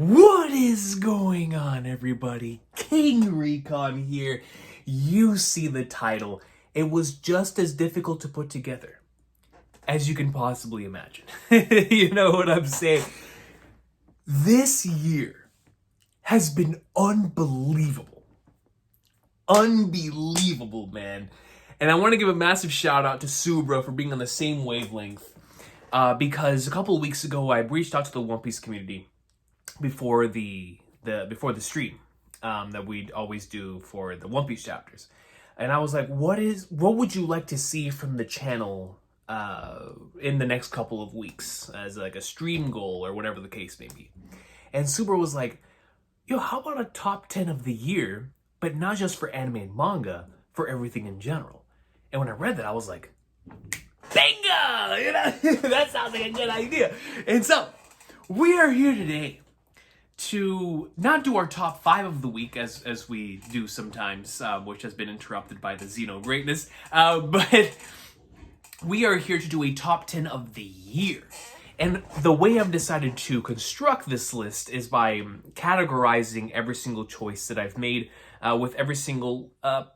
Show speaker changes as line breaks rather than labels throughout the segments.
What is going on, everybody? King Recon here. You see the title. It was just as difficult to put together as you can possibly imagine. You know what I'm saying? This year has been unbelievable. Unbelievable, man. And I want to give a massive shout out to Subra for being on the same wavelength. Because a couple of weeks ago, I reached out to the One Piece community before the stream that we'd always do for the One Piece chapters, and I was like, what would you like to see from the channel in the next couple of weeks as like a stream goal or whatever the case may be? And Super was like, yo, how about a top 10 of the year, but not just for anime and manga, for everything in general? And when I read that, I was like, bingo! You know, that sounds like a good idea. And so we are here today to not do our top 5 of the week as we do sometimes, which has been interrupted by the Xeno greatness, but we are here to do a top 10 of the year. And the way I've decided to construct this list is by categorizing every single choice that I've made with every single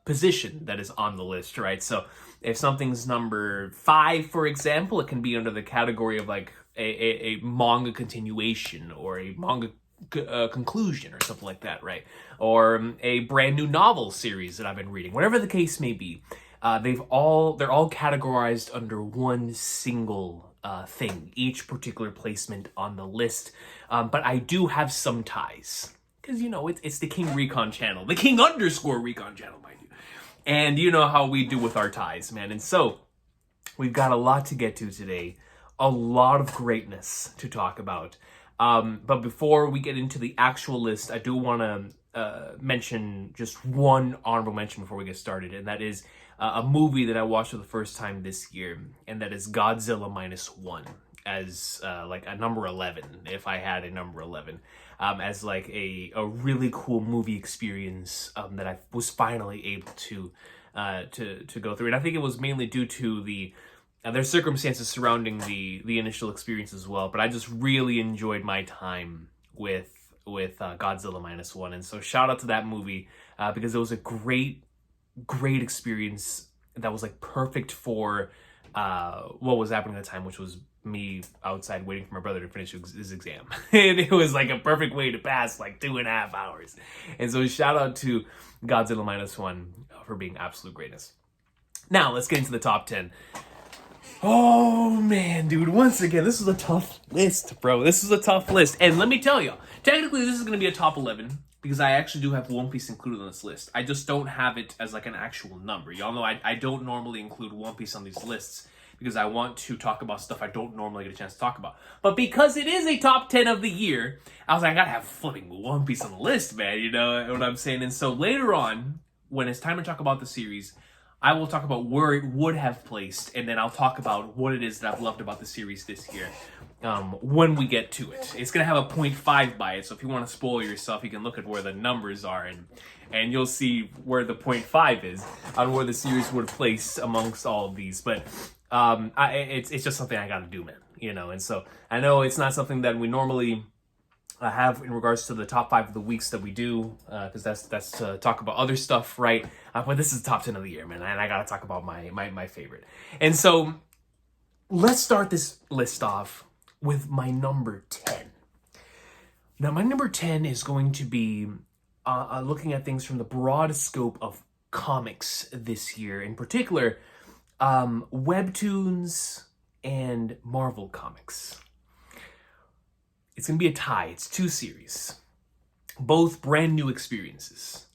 position that is on the list, right? So if something's number 5, for example, it can be under the category of like a manga continuation or a manga conclusion or something like that, right? Or a brand new novel series that I've been reading, whatever the case may be. They're all categorized under one single thing, each particular placement on the list. But I do have some ties, because you know it's the King Recon channel, the King _Recon channel, mind you, and you know how we do with our ties, man. And so we've got a lot to get to today, a lot of greatness to talk about. But before we get into the actual list, I do want to mention just one honorable mention before we get started, and that is a movie that I watched for the first time this year, and that is Godzilla -1 as like a number 11, if I had a number 11, as like a really cool movie experience that I was finally able to go through. And I think it was mainly due to there's circumstances surrounding the initial experience as well, but I just really enjoyed my time with Godzilla -1, and so shout out to that movie because it was a great experience that was like perfect for what was happening at the time, which was me outside waiting for my brother to finish his exam, and it was like a perfect way to pass like 2.5 hours. And so shout out to Godzilla -1 for being absolute greatness. Now let's get into the top 10. Oh man, dude, once again, this is a tough list, bro. This is a tough list. And let me tell you, technically this is going to be a top 11 because I actually do have One Piece included on this list. I just don't have it as like an actual number. Y'all know I don't normally include One Piece on these lists because I want to talk about stuff I don't normally get a chance to talk about. But because it is a top 10 of the year, I was like, I gotta have flipping One Piece on the list, man. You know what I'm saying? And so later on, when it's time to talk about the series, I will talk about where it would have placed, and then I'll talk about what it is that I've loved about the series this year when we get to it. It's going to have a 0.5 by it, so if you want to spoil yourself, you can look at where the numbers are, and you'll see where the 0.5 is on where the series would place amongst all of these. But it's just something I got to do, man. You know, and so I know it's not something that we normally have in regards to the top 5 of the weeks that we do, because that's to talk about other stuff, right? But this is the top 10 of the year, man, and I gotta talk about my favorite. And so let's start this list off with my number 10. Now my number 10 is going to be looking at things from the broad scope of comics this year, in particular webtoons and Marvel comics. It's going to be a tie. It's 2 series, both brand new experiences.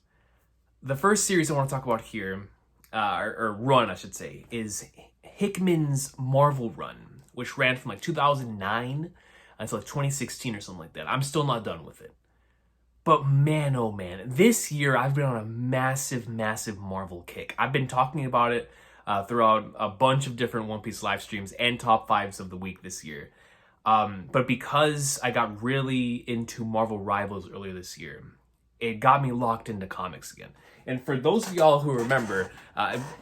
The first series I want to talk about here, or run, I should say, is Hickman's Marvel run, which ran from like 2009 until like 2016 or something like that. I'm still not done with it. But man, oh man, this year I've been on a massive Marvel kick. I've been talking about it throughout a bunch of different One Piece live streams and top 5s of the week this year. But because I got really into Marvel Rivals earlier this year, it got me locked into comics again. And for those of y'all who remember,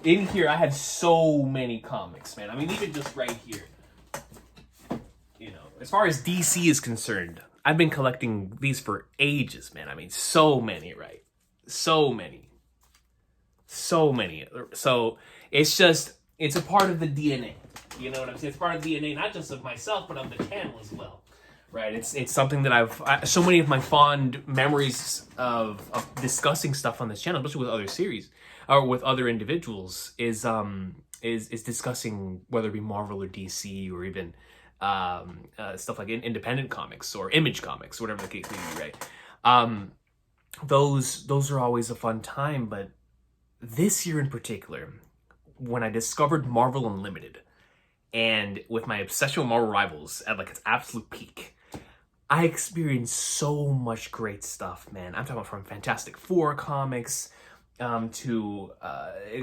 in here I had so many comics, man. I mean, even just right here, you know, as far as DC is concerned, I've been collecting these for ages, man. I mean, so many, right? So many. So many. So it's a part of the DNA. You know what I'm saying? It's part of the DNA, not just of myself, but of the channel as well. Right? It's something that so many of my fond memories of discussing stuff on this channel, especially with other series or with other individuals, is discussing whether it be Marvel or DC or even stuff like independent comics or Image comics, whatever the case may be, right? Those are always a fun time, but this year in particular, when I discovered Marvel Unlimited, and with my obsession with Marvel Rivals at like its absolute peak, I experienced so much great stuff, man. I'm talking about from Fantastic Four comics to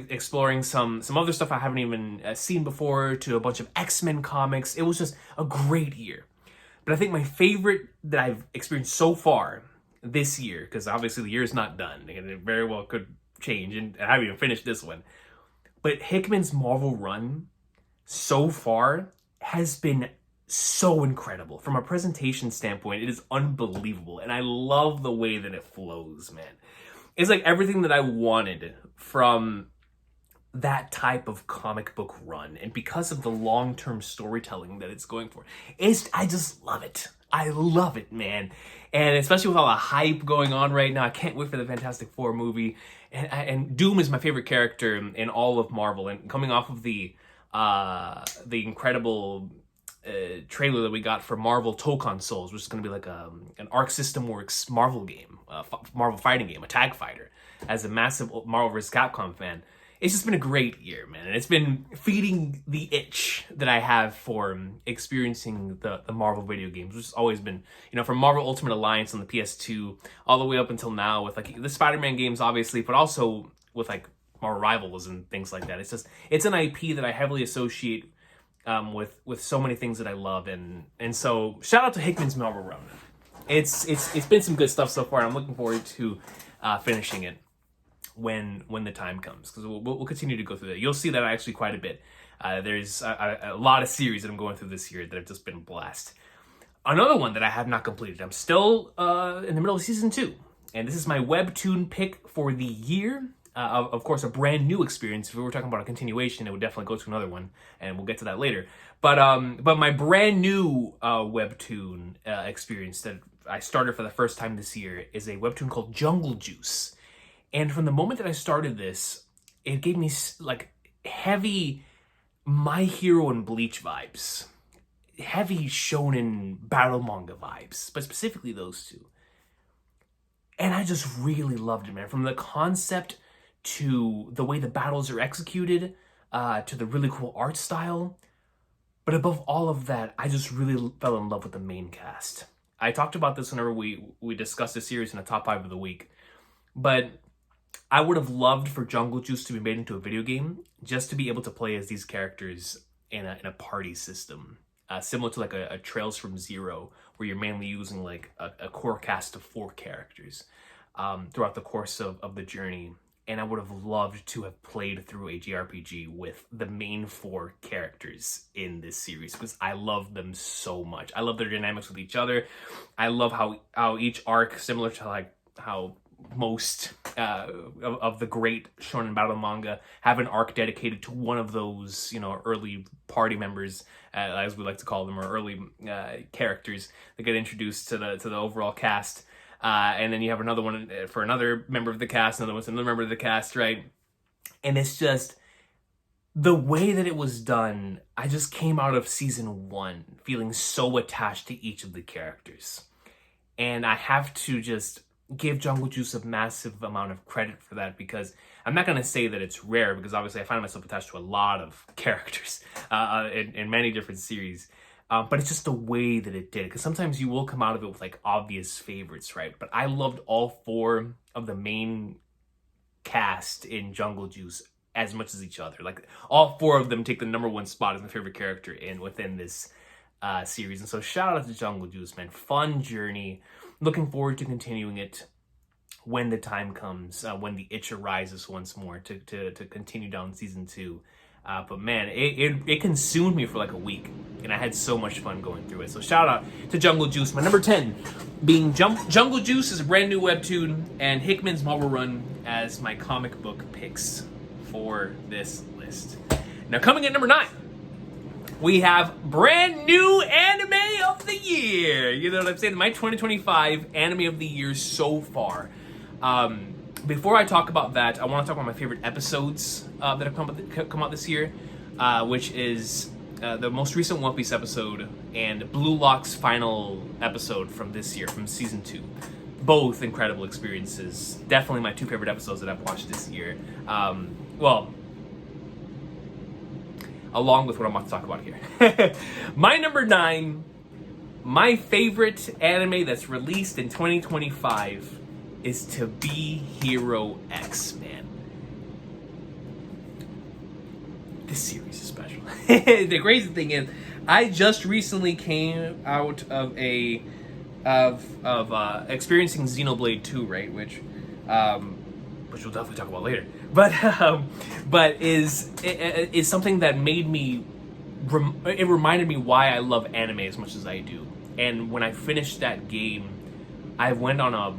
exploring some other stuff I haven't even seen before, to a bunch of X-Men comics. It was just a great year. But I think my favorite that I've experienced so far this year, because obviously the year is not done, and it very well could change, and I haven't even finished this one, but Hickman's Marvel run so far has been so incredible. From a presentation standpoint, it is unbelievable, and I love the way that it flows, man. It's like everything that I wanted from that type of comic book run, and because of the long-term storytelling that it's going for, I just love it. I love it, man. And especially with all the hype going on right now, I can't wait for the Fantastic Four movie. And Doom is my favorite character in all of Marvel, and coming off of the incredible trailer that we got for Marvel Tokon Souls, which is going to be like an Arc System Works Marvel game, Marvel fighting game, a tag fighter. As a massive Marvel vs. Capcom fan, it's just been a great year, man. And it's been feeding the itch that I have for experiencing the Marvel video games, which has always been, from Marvel Ultimate Alliance on the PS2 all the way up until now with like the Spider-Man games, obviously, but also with like Marvel Rivals and things like that. It's an IP that I heavily associate with so many things that I love, and so shout out to Hickman's Marvel run. It's been some good stuff so far. I'm looking forward to finishing it when the time comes, because we'll continue to go through that. You'll see that actually quite a bit. There's a lot of series that I'm going through this year that have just been a blast. Another one that I have not completed. I'm still in the middle of season 2, and this is my webtoon pick for the year. Of course, a brand new experience. If we were talking about a continuation, it would definitely go to another one, and we'll get to that later. But my brand new webtoon experience that I started for the first time this year is a webtoon called Jungle Juice. And from the moment that I started this, it gave me like heavy My Hero and Bleach vibes, heavy shonen battle manga vibes, but specifically those two. And I just really loved it, man. From the concept to the way the battles are executed, to the really cool art style. But above all of that, I just really fell in love with the main cast. I talked about this whenever we discussed the series in the top 5 of the week. But I would have loved for Jungle Juice to be made into a video game, just to be able to play as these characters in a party system. Similar to like a Trails from Zero, where you're mainly using like a core cast of 4 characters throughout the course of the journey. And I would have loved to have played through a JRPG with the main 4 characters in this series, because I love them so much. I love their dynamics with each other. I love how each arc, similar to like how most of the great shonen battle manga, have an arc dedicated to one of those, early party members, as we like to call them, or early characters that get introduced to the overall cast. And then you have another one for another member of the cast, another one for another member of the cast, right? And it's just the way that it was done. I just came out of season 1 feeling so attached to each of the characters. And I have to just give Jungle Juice a massive amount of credit for that, because I'm not going to say that it's rare, because obviously I find myself attached to a lot of characters in many different series. But it's just the way that it did, because sometimes you will come out of it with like obvious favorites, right? But I loved all 4 of the main cast in Jungle Juice as much as each other. Like all 4 of them take the number 1 spot as my favorite character within this series. And so shout out to Jungle Juice, man. Fun journey. Looking forward to continuing it when the time comes, when the itch arises once more to continue down season 2. But man, it consumed me for like a week, and I had so much fun going through it. So shout out to Jungle Juice. My number 10 being Jungle Juice is a brand new webtoon, and Hickman's Marvel Run as my comic book picks for this list. Now coming at number 9, we have brand new anime of the year. You know what I'm saying? My 2025 anime of the year so far. Before I talk about that, I want to talk about my favorite episodes that have come out this year, which is the most recent One Piece episode and Blue Lock's final episode from this year, from season 2. Both incredible experiences. Definitely my 2 favorite episodes that I've watched this year. Along with what I'm about to talk about here. My number 9, my favorite anime that's released in 2025 is To Be Hero X, man. This series is special. The crazy thing is, I just recently came out of experiencing Xenoblade 2, right? Which we'll definitely talk about later. But is something that made me. It reminded me why I love anime as much as I do. And when I finished that game, I went on a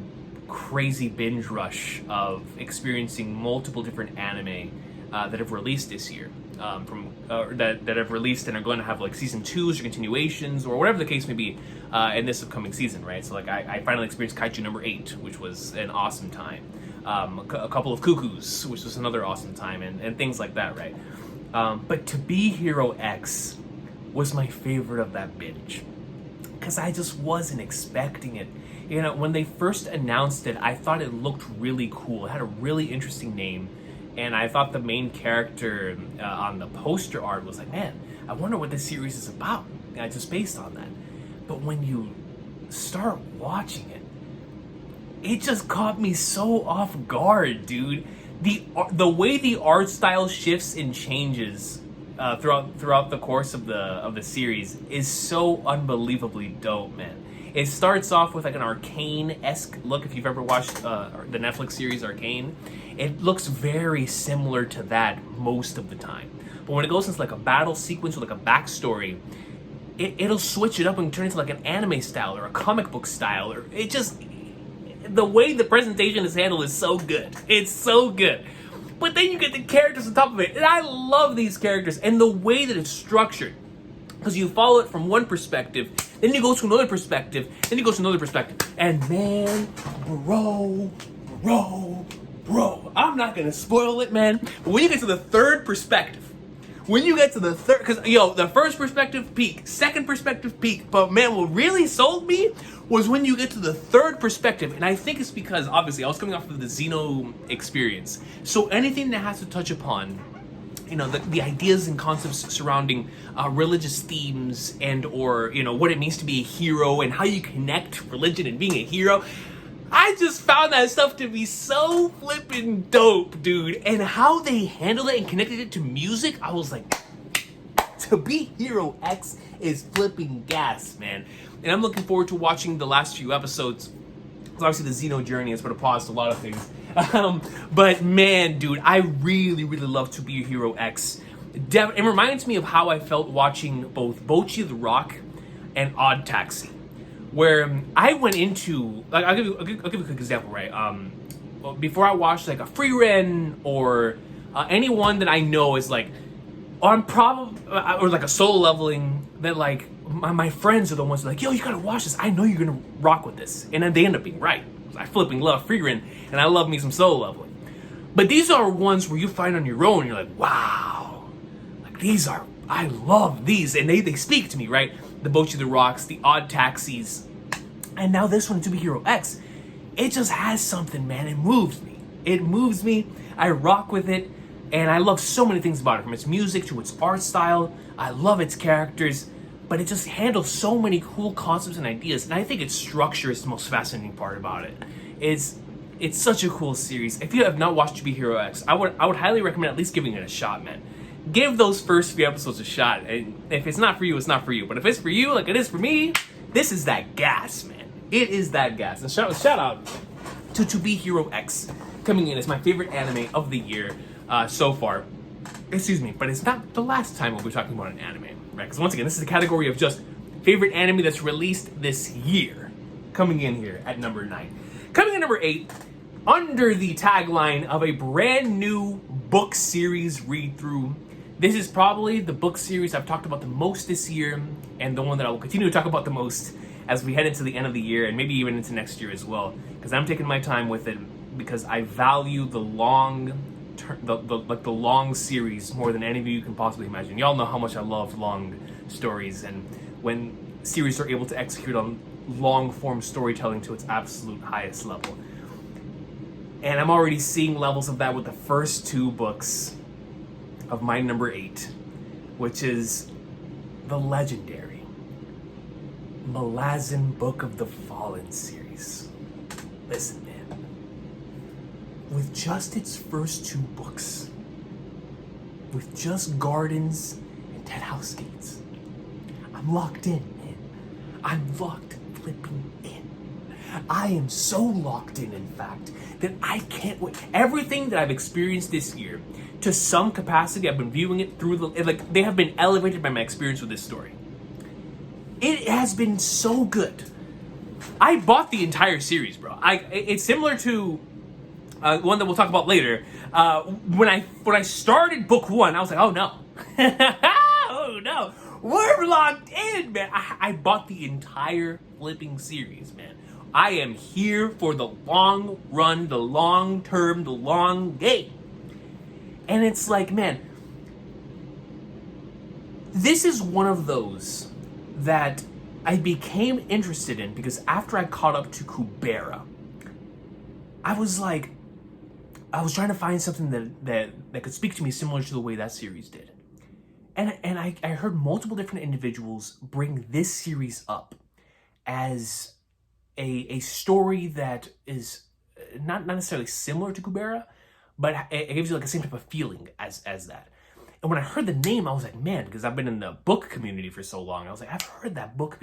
crazy binge rush of experiencing multiple different anime that have released this year, that have released and are going to have like season 2s or continuations or whatever the case may be in this upcoming season, right? So like I finally experienced Kaiju number 8, which was an awesome time. A couple of Cuckoos, which was another awesome time, and things like that, right? But To Be Hero X was my favorite of that binge because I just wasn't expecting it. You know, when they first announced it, I thought it looked really cool. It had a really interesting name, and I thought the main character on the poster art was like, man, I wonder what this series is about, just based on that. But when you start watching it, it just caught me so off guard, dude. The way the art style shifts and changes throughout the course of the series is so unbelievably dope, man. It starts off with like an Arcane-esque look. If you've ever watched the Netflix series Arcane, it looks very similar to that most of the time. But when it goes into like a battle sequence or like a backstory, it'll switch it up and turn into like an anime style or a comic book style. Or it just, the way the presentation is handled is so good. It's so good. But then you get the characters on top of it, and I love these characters and the way that it's structured. Because you follow it from one perspective, then you go to another perspective, then you go to another perspective. And man, bro, I'm not gonna spoil it, man. But when you get to the third perspective, because the first perspective peak, second perspective peak, but man, what really sold me was when you get to the third perspective. And I think it's because, obviously, I was coming off of the Xeno experience. So anything that has to touch upon, you know, the ideas and concepts surrounding religious themes and or, you know, what it means to be a hero and how you connect religion and being a hero. I just found that stuff to be so flippin' dope, dude. And how they handled it and connected it to music, I was like, To Be Hero X is flipping gas, man. And I'm looking forward to watching the last few episodes. Obviously, the Xeno journey has put a pause to a lot of things. But man, dude, I really love To Be Hero X. It reminds me of how I felt watching both Bocchi the Rock and Odd Taxi, where I went into, like, I'll give you a quick example, right? Before I watched like a Frieren or anyone that I know is like on or like a solo leveling, that like my friends are the ones that are like, yo, you gotta watch this. I know you're gonna rock with this, and then they end up being right. I flipping love Frieren, and I love me some solo leveling. But these are ones where you find on your own, and you're like, wow, like I love these, and they speak to me, right? The Bocchi the Rocks, the Odd Taxis, and now this one, To Be Hero X. It just has something, man. It moves me. I rock with it, and I love so many things about it, from its music to its art style. I love its characters, but it just handles so many cool concepts and ideas, and I think its structure is the most fascinating part about it. It's such a cool series. If you have not watched To Be Hero X, I would highly recommend at least giving it a shot, man. Give those first few episodes a shot, and if it's not for you, it's not for you. But if it's for you, like it is for me, this is that gas, man. It is that gas. And shout out to Be Hero X, coming in as my favorite anime of the year so far. Excuse me, but it's not the last time we'll be talking about an anime, right? Because once again, this is a category of just favorite anime that's released this year. Coming in here at number 9. Coming in number 8, under the tagline of a brand new book series read-through. This is probably the book series I've talked about the most this year, and the one that I will continue to talk about the most as we head into the end of the year, and maybe even into next year as well, because I'm taking my time with it, because I value the long series more than any of you can possibly imagine. Y'all know how much I love long stories, and when series are able to execute on long form storytelling to its absolute highest level. And I'm already seeing levels of that with the first 2 books of my number 8, which is the legendary Malazan Book of the Fallen series. Listen, man. With just its first 2 books, with just gardens and dead house gates, I'm locked in, man. I'm locked flipping in. I am so locked in fact, that I can't wait. Everything that I've experienced this year, to some capacity, I've been viewing it through they have been elevated by my experience with this story. It has been so good. I bought the entire series, bro. It's similar to one that we'll talk about later. When I started book 1, I was like, oh no. Oh no. We're locked in, man. I bought the entire flipping series, man. I am here for the long run, the long term, the long game. And it's like, man, this is one of those that I became interested in because after I caught up to Kubera, I was trying to find something that could speak to me similar to the way that series did. And I heard multiple different individuals bring this series up as a story that is not necessarily similar to Kubera, but it gives you like the same type of feeling as that. And when I heard the name, I was like, man, because I've been in the book community for so long, I was like, I've heard that book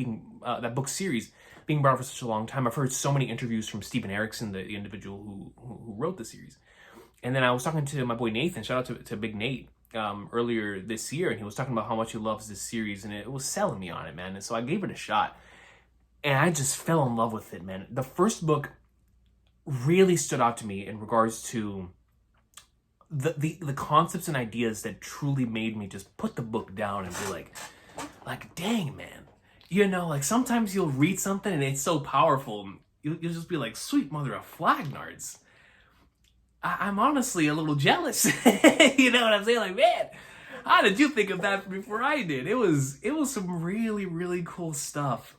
series being brought up for such a long time. I've heard so many interviews from Stephen Erickson, the individual who wrote the series. And then I was talking to my boy Nathan, shout out to Big Nate, earlier this year, and he was talking about how much he loves this series, and it was selling me on it, man. And so I gave it a shot. And I just fell in love with it, man. The first book really stood out to me in regards to the concepts and ideas that truly made me just put the book down and be like, dang, man. You know, like sometimes you'll read something and it's so powerful, you'll just be like, sweet mother of flagnards. I'm honestly a little jealous. You know what I'm saying? Like, man, how did you think of that before I did? It was some really, really cool stuff.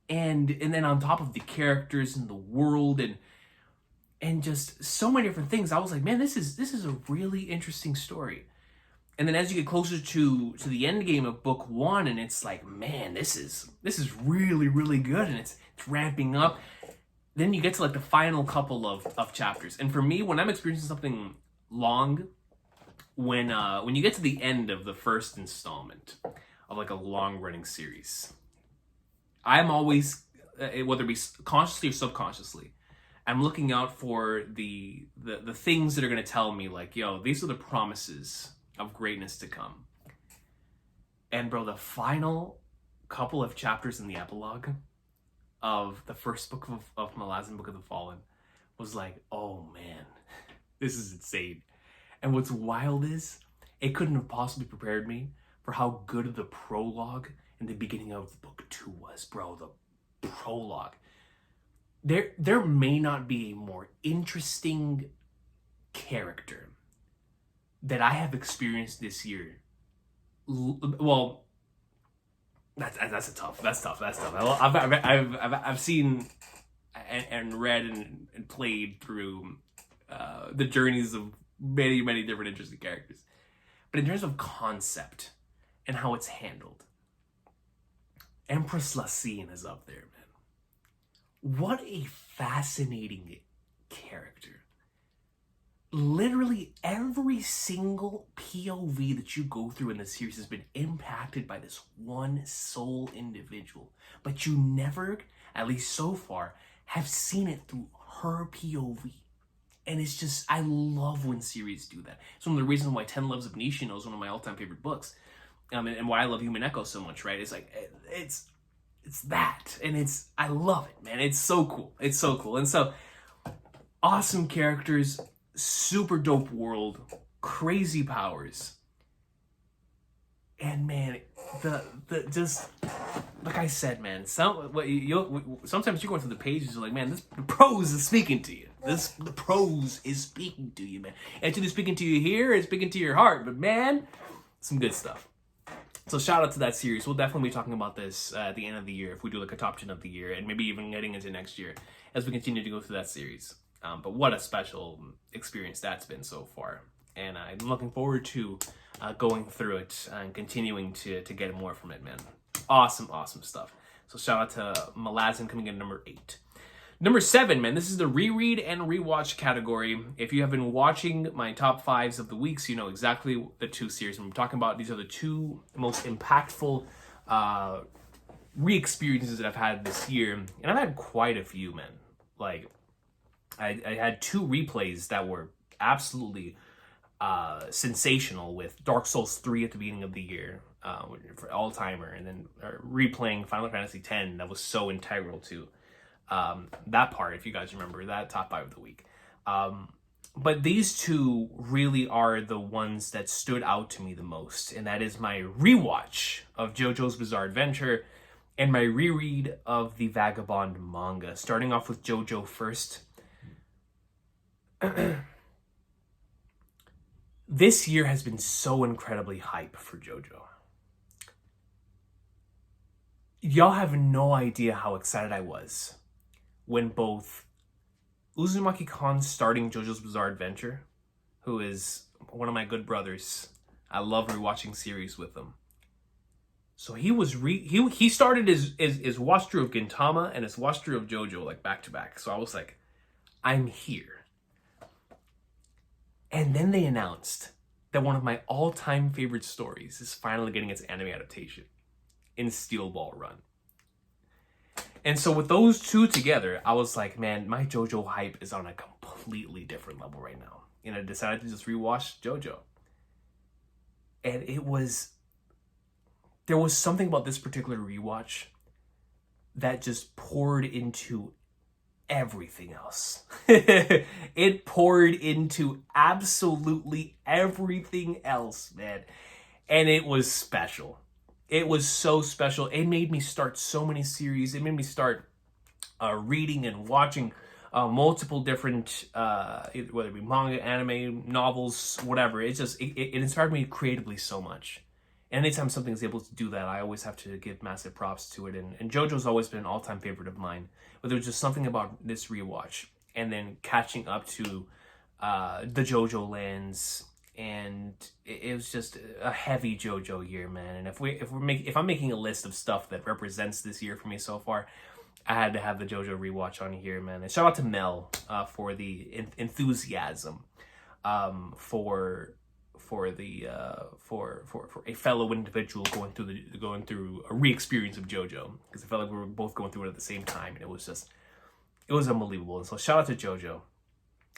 And then on top of the characters and the world and just so many different things, I was like, man, this is a really interesting story. And then as you get closer to the end game of book 1, and it's like, man, this is really, really good, and it's ramping up. Then you get to like the final couple of chapters. And for me, when I'm experiencing something long, when you get to the end of the first installment of like a long running series, I'm always, whether it be consciously or subconsciously, I'm looking out for the things that are going to tell me like, yo, these are the promises of greatness to come. And bro, the final couple of chapters in the epilogue of the first book of Malazan Book of the Fallen was like, oh man, this is insane. And what's wild is, it couldn't have possibly prepared me for how good the prologue in the beginning of book 2 was, bro. The prologue. There may not be a more interesting character that I have experienced this year. Well, that's tough. I've seen and read and played through the journeys of many, many different interesting characters. But in terms of concept and how it's handled, Empress Lacine is up there, man. What a fascinating character. Literally every single POV that you go through in the series has been impacted by this one sole individual. But you never, at least so far, have seen it through her POV. And it's just, I love when series do that. It's one of the reasons why 10 Loves of Nishino is one of my all-time favorite books. And why I love Human Echo so much, right? It's like, it's that. And I love it, man. It's so cool. It's so cool. And so, awesome characters, super dope world, crazy powers. And man, the just like I said, man. Sometimes you're going through the pages, you're like, man, the prose is speaking to you. The prose is speaking to you, man. It's either speaking to you here, it's speaking to your heart. But man, some good stuff. So shout out to that series. We'll definitely be talking about this at the end of the year if we do like a top 10 of the year, and maybe even getting into next year as we continue to go through that series. But what a special experience that's been so far. And I'm looking forward to going through it and continuing to get more from it, man. Awesome, awesome stuff. So shout out to Malazan coming in number 8. Number 7, man, this is the reread and rewatch category. If you have been watching my top 5s of the weeks, you know exactly the 2 series I'm talking about. These are the 2 most impactful re-experiences that I've had this year. And I've had quite a few, man. Like, I had 2 replays that were absolutely sensational, with Dark Souls 3 at the beginning of the year for all-timer, and then replaying Final Fantasy X that was so integral to that part, if you guys remember that top 5 of the week. But these 2 really are the ones that stood out to me the most, and that is my rewatch of JoJo's Bizarre Adventure and my reread of the Vagabond manga. Starting off with JoJo first. This year has been so incredibly hype for JoJo. Y'all have no idea how excited I was when both Uzumaki Khan starting JoJo's Bizarre Adventure, who is one of my good brothers. I love rewatching series with him. So he started his watch through of Gintama and his watch through of JoJo like back to back. So I was like, I'm here. And then they announced that one of my all-time favorite stories is finally getting its anime adaptation in Steel Ball Run. And so with those 2 together, I was like, man, my JoJo hype is on a completely different level right now. And I decided to just rewatch JoJo. And there was something about this particular rewatch that just poured into everything else. It poured into absolutely everything else, man. And it was special. It was so special. It made me start so many series. It made me start reading and watching multiple different, whether it be manga, anime, novels, whatever. It inspired me creatively so much. And anytime something's able to do that, I always have to give massive props to it. And JoJo's always been an all-time favorite of mine. But there was just something about this rewatch and then catching up to the JoJo lands, and it was just a heavy JoJo year, man. And if I'm making a list of stuff that represents this year for me so far, I had to have the JoJo rewatch on here, man. And shout out to Mel for the enthusiasm for a fellow individual going through a re-experience of JoJo, because I felt like we were both going through it at the same time, and it was unbelievable. And so shout out to JoJo,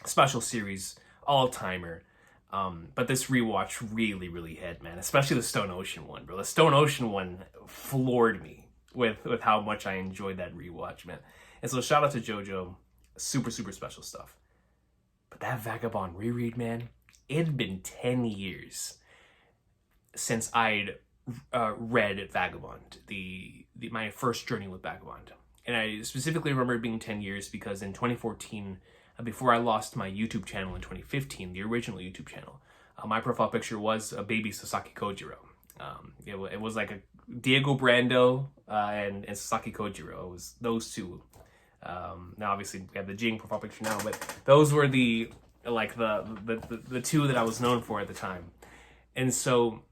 special series, all-timer. But this rewatch really hit, man, especially the Stone Ocean one, bro. The Stone Ocean one floored me with how much I enjoyed that rewatch, man. And so shout out to JoJo, super special stuff. But that Vagabond reread, man, it had been 10 years since I'd read Vagabond, my first journey with Vagabond. And I specifically remember it being 10 years because in 2014, before I lost my YouTube channel in 2015, the original YouTube channel, my profile picture was a baby Sasaki Kojiro. It was like a Diego Brando and Sasaki Kojiro. It was those 2. Now obviously we have the Jing profile picture now, but those were the 2 that I was known for at the time. And so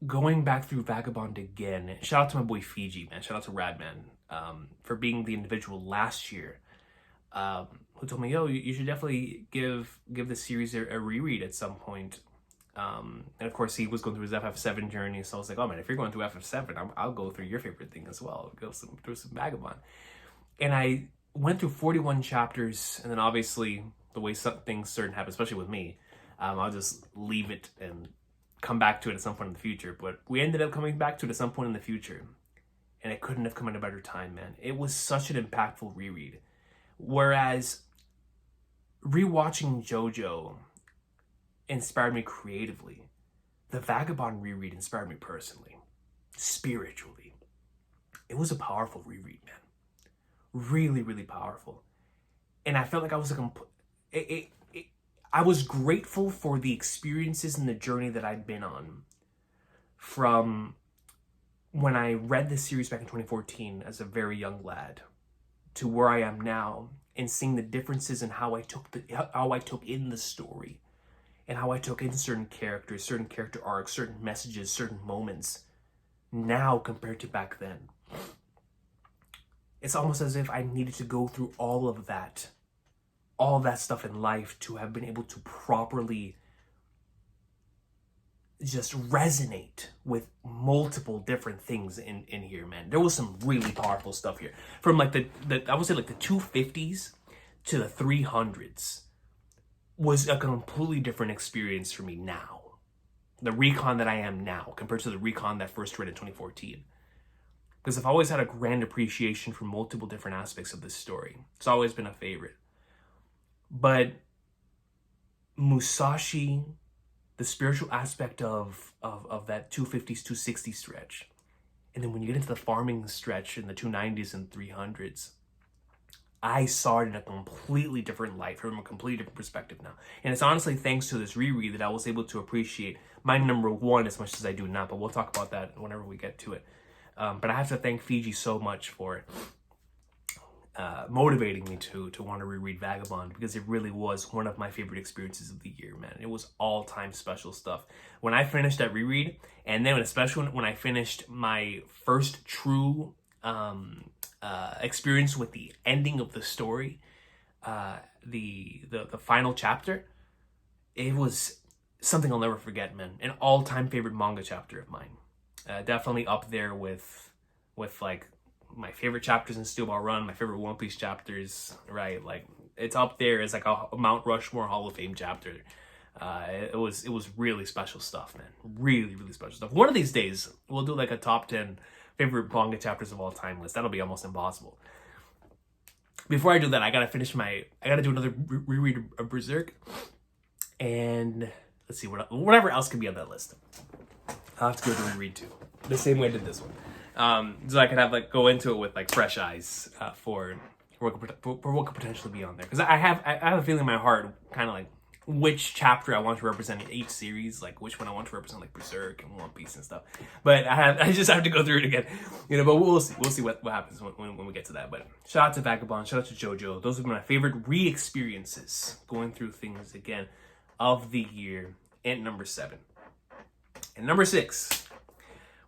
going back through Vagabond again, shout out to my boy Fiji, man. Shout out to Radman for being the individual last year who told me, yo, you should definitely give the series a reread at some point. And of course he was going through his FF7 journey, so I was like, oh man, if you're going through FF7, I'll go through your favorite thing as well. Go through some Vagabond. And I went through 41 chapters, and then obviously the way some things started to happen, especially with me, I'll just leave it and come back to it at some point in the future. But we ended up coming back to it at some point in the future, and it couldn't have come at a better time, man. It was such an impactful reread. Whereas rewatching JoJo inspired me creatively, the Vagabond reread inspired me personally, spiritually. It was a powerful reread, man. Really, really powerful. And I felt like I was I was grateful for the experiences and the journey that I'd been on from when I read this series back in 2014 as a very young lad to where I am now, and seeing the differences in how I took in the story and how I took in certain characters, certain character arcs, certain messages, certain moments now compared to back then. It's almost as if I needed to go through all of that stuff in life to have been able to properly just resonate with multiple different things in here, man. There was some really powerful stuff here. From like the I would say like the 250s to the 300s was a completely different experience for me now. The Recon that I am now compared to the Recon that first read in 2014. Because I've always had a grand appreciation for multiple different aspects of this story. It's always been a favorite. But Musashi, the spiritual aspect of that 250s, 260s stretch, and then when you get into the farming stretch in the 290s and 300s, I saw it in a completely different light, from a completely different perspective now. And it's honestly thanks to this reread that I was able to appreciate my number one as much as I do now, but we'll talk about that whenever we get to it. But I have to thank Fiji so much for motivating me to want to reread Vagabond, because it really was one of my favorite experiences of the year, man. It was all-time special stuff. When I finished that reread, and then especially when I finished my first true experience with the ending of the story, the final chapter, it was something I'll never forget, man. An all-time favorite manga chapter of mine. Definitely up there with like my favorite chapters in Steel Ball Run, my favorite One Piece chapters, right? Like it's up there as like a Mount Rushmore Hall of Fame chapter. It was really special stuff, man. Really, really special stuff. One of these days we'll do like a top 10 favorite manga chapters of all time list. That'll be almost impossible. Before I do that, I gotta do another reread of Berserk, and let's see whatever else can be on that list. I'll have to go to reread too, the same way I did this one, so I can have go into it with fresh eyes for what could potentially be on there. Because I have a feeling in my heart, kind of which chapter I want to represent in each series, which one I want to represent, Berserk and One Piece and stuff. But I just have to go through it again, But we'll see what happens when we get to that. But shout out to Vagabond, shout out to JoJo. Those have been my favorite re-experiences going through things again of the year. And number 7. And number 6,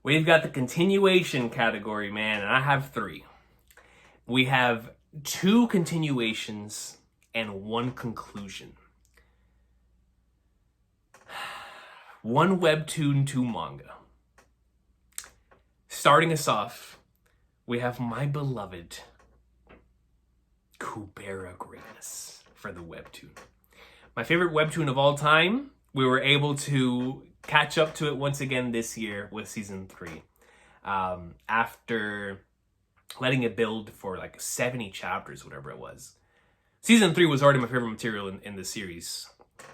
we've got the continuation category, man, and I have 3. We have 2 continuations and 1 conclusion. 1 webtoon, 2 manga. Starting us off, we have my beloved Kubera Greatness for the webtoon. My favorite webtoon of all time. We were able to catch up to it once again this year with season 3. After letting it build for 70 chapters, whatever it was. Season 3 was already my favorite material in the series.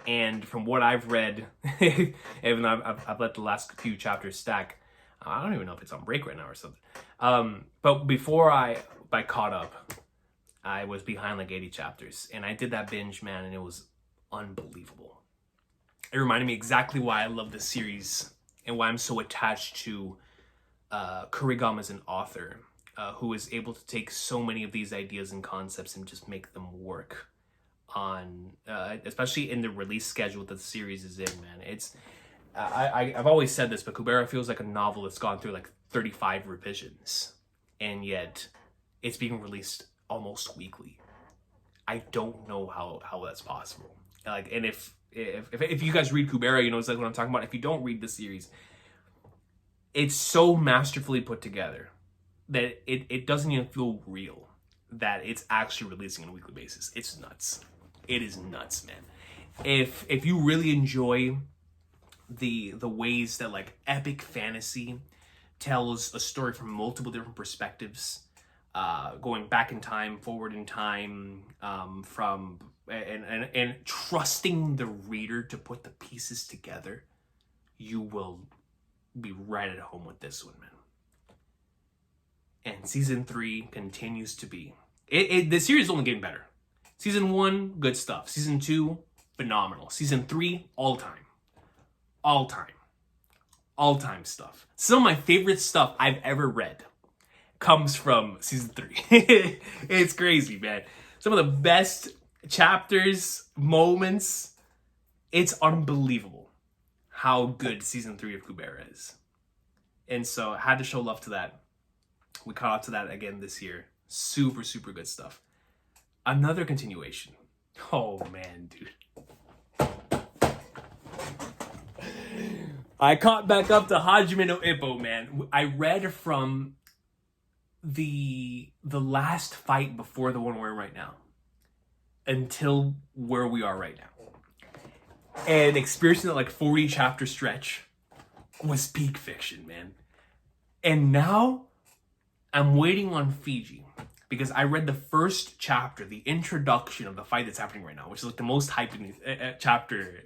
And from what I've read, even though I've let the last few chapters stack, I don't even know if it's on break right now or something. But before I caught up, I was behind 80 chapters. And I did that binge, man, and it was unbelievable. It reminded me exactly why I love this series and why I'm so attached to Kurigama as an author, who is able to take so many of these ideas and concepts and just make them work on, especially in the release schedule that the series is in, man. It's, I've always said this, but Kubera feels like a novel that's gone through 35 revisions, and yet it's being released almost weekly. I don't know how that's possible. And if you guys read Kubera, it's what I'm talking about. If you don't read the series, it's so masterfully put together that it doesn't even feel real. that it's actually releasing on a weekly basis. It's nuts. It is nuts, man. If you really enjoy the ways that like epic fantasy tells a story from multiple different perspectives, going back in time, forward in time, from and trusting the reader to put the pieces together, you will be right at home with this one, man. And season 3 continues to be the series is only getting better. Season 1, good stuff. Season 2, phenomenal. Season 3, all time stuff. Some of my favorite stuff I've ever read comes from season 3. It's crazy, man. Some of the best chapters, moments. It's unbelievable how good season 3 of Kubera is. And so I had to show love to that. We caught up to that again this year. Super, super good stuff. Another continuation. Oh, man, dude. I caught back up to Hajime no Ippo, man. I read from the last fight before the one we're in right now until where we are right now. And experiencing that like 40 chapter stretch was peak fiction, man. And now I'm waiting on Fiji because I read the first chapter, the introduction of the fight that's happening right now, which is like the most hyped chapter.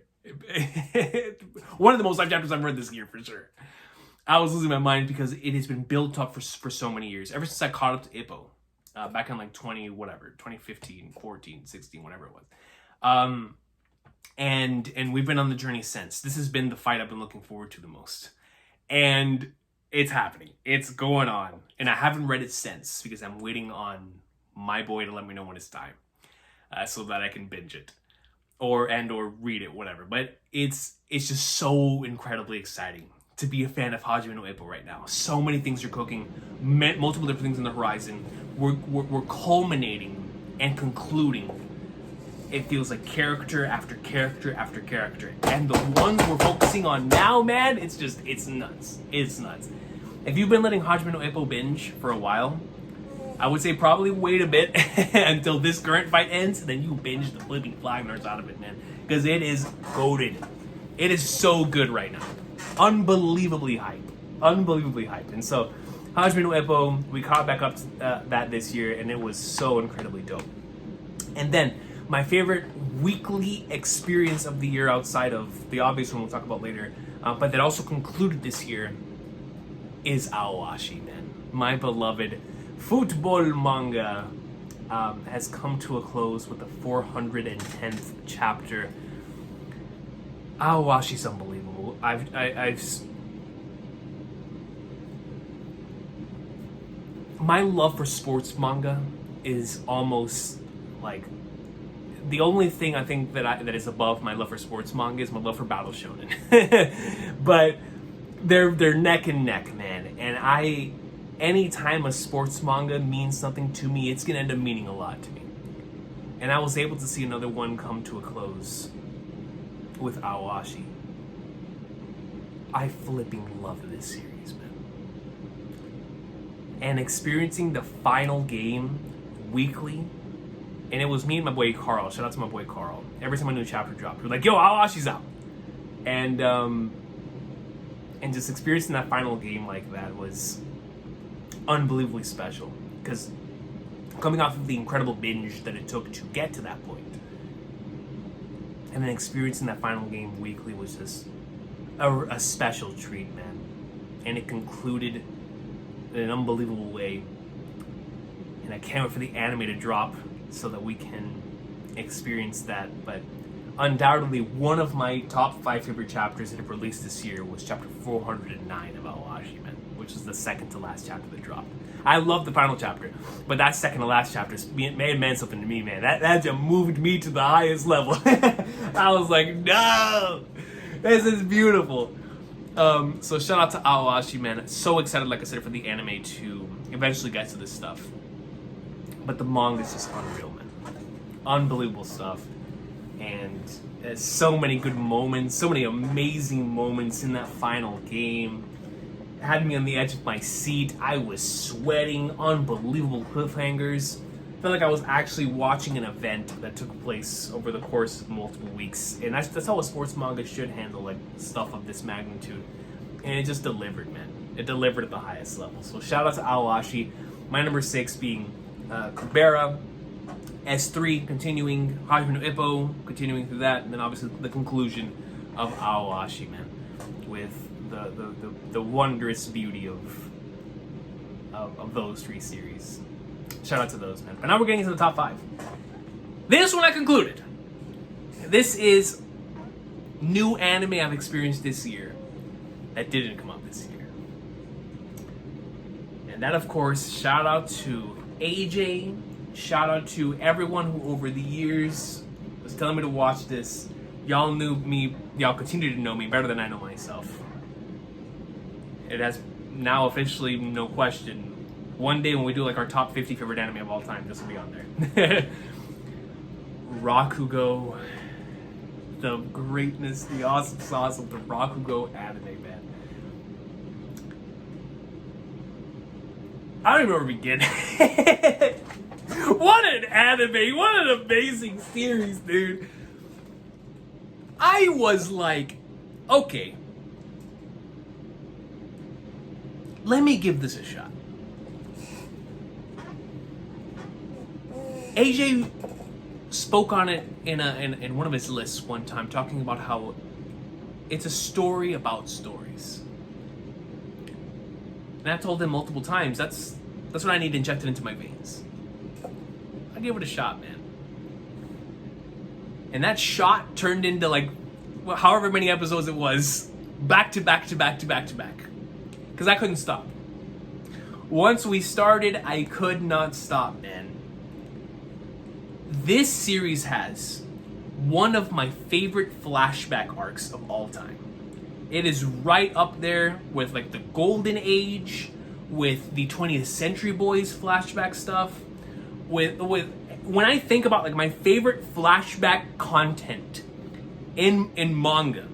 One of the most hyped chapters I've read this year for sure. I was losing my mind because it has been built up for so many years. Ever since I caught up to Ippo, back in like 2015, 14, 16, whatever it was. And we've been on the journey since. This has been the fight I've been looking forward to the most. And it's happening. It's going on. And I haven't read it since because I'm waiting on my boy to let me know when it's time. So that I can binge it. Or read it, whatever. But it's just so incredibly exciting to be a fan of Hajime no Ippo right now. So many things are cooking, multiple different things on the horizon. We're culminating and concluding. It feels like character after character after character. And the ones we're focusing on now, man, it's nuts. It's nuts. If you've been letting Hajime no Ippo binge for a while, I would say probably wait a bit until this current fight ends, and then you binge the flipping flagners out of it, man. Because it is goated. It is so good right now. Unbelievably hype. And so, Hajime no Ippo, we caught back up to that this year, and it was so incredibly dope. And then, my favorite weekly experience of the year outside of the obvious one we'll talk about later, but that also concluded this year, is Aoashi, man. My beloved football manga has come to a close with the 410th chapter. Aowashi's unbelievable. My love for sports manga is almost like the only thing I think that is above my love for sports manga is my love for battle shonen. But they're neck and neck, man. And anytime a sports manga means something to me, it's gonna end up meaning a lot to me. And I was able to see another one come to a close with Aoashi. I flipping love this series, man. And experiencing the final game weekly, and it was me and my boy Carl. Shout out to my boy Carl. Every time a new chapter dropped, we were like, "Yo, Aoashi's out," and just experiencing that final game like that was unbelievably special. Because coming off of the incredible binge that it took to get to that point, and then experiencing that final game weekly was just a special treat, man. And it concluded in an unbelievable way. And I can't wait for the anime to drop so that we can experience that. But undoubtedly, one of my top 5 favorite chapters that have released this year was chapter 409 of Aoashi, man, which is the second to last chapter that dropped. I love the final chapter, but that second to last chapter meant something to me, man. That just moved me to the highest level. I was like, no, this is beautiful. So shout out to Aoashi, man. So excited, like I said, for the anime to eventually get to this stuff. But the manga is just unreal, man. Unbelievable stuff. And there's so many good moments, so many amazing moments in that final game. It had me on the edge of my seat. I was sweating. Unbelievable cliffhangers. felt like I was actually watching an event that took place over the course of multiple weeks. And that's how a sports manga should handle like stuff of this magnitude. And it just delivered, man. It delivered at the highest level. So shout out to Aoashi. My number 6 being Kubera. S3 continuing, Hajime no Ippo continuing through that, and then obviously the conclusion of Aoashi, man, with the wondrous beauty of those 3 series. Shout out to those, man. But now we're getting into the top 5. This one I concluded. This is new anime I've experienced this year that didn't come out this year. And that, of course, shout out to AJ. Shout out to everyone who over the years was telling me to watch this. Y'all knew me, y'all continue to know me better than I know myself. It has now officially, no question, one day when we do like our top 50 favorite anime of all time, this will be on there. Rakugo, the greatness, the awesome sauce of the Rakugo anime, man. I don't even know where to begin. What an anime! What an amazing series, dude! I was like, okay, let me give this a shot. AJ spoke on it in one of his lists one time, talking about how it's a story about stories. And I told him multiple times, that's what I need injected into my veins. I gave it a shot, man. And that shot turned into like however many episodes it was, back to back to back to back to back. Because I couldn't stop. Once we started, I could not stop, man. This series has one of my favorite flashback arcs of all time. It is right up there with like the Golden Age, with the 20th Century Boys flashback stuff. With when I think about like my favorite flashback content in manga,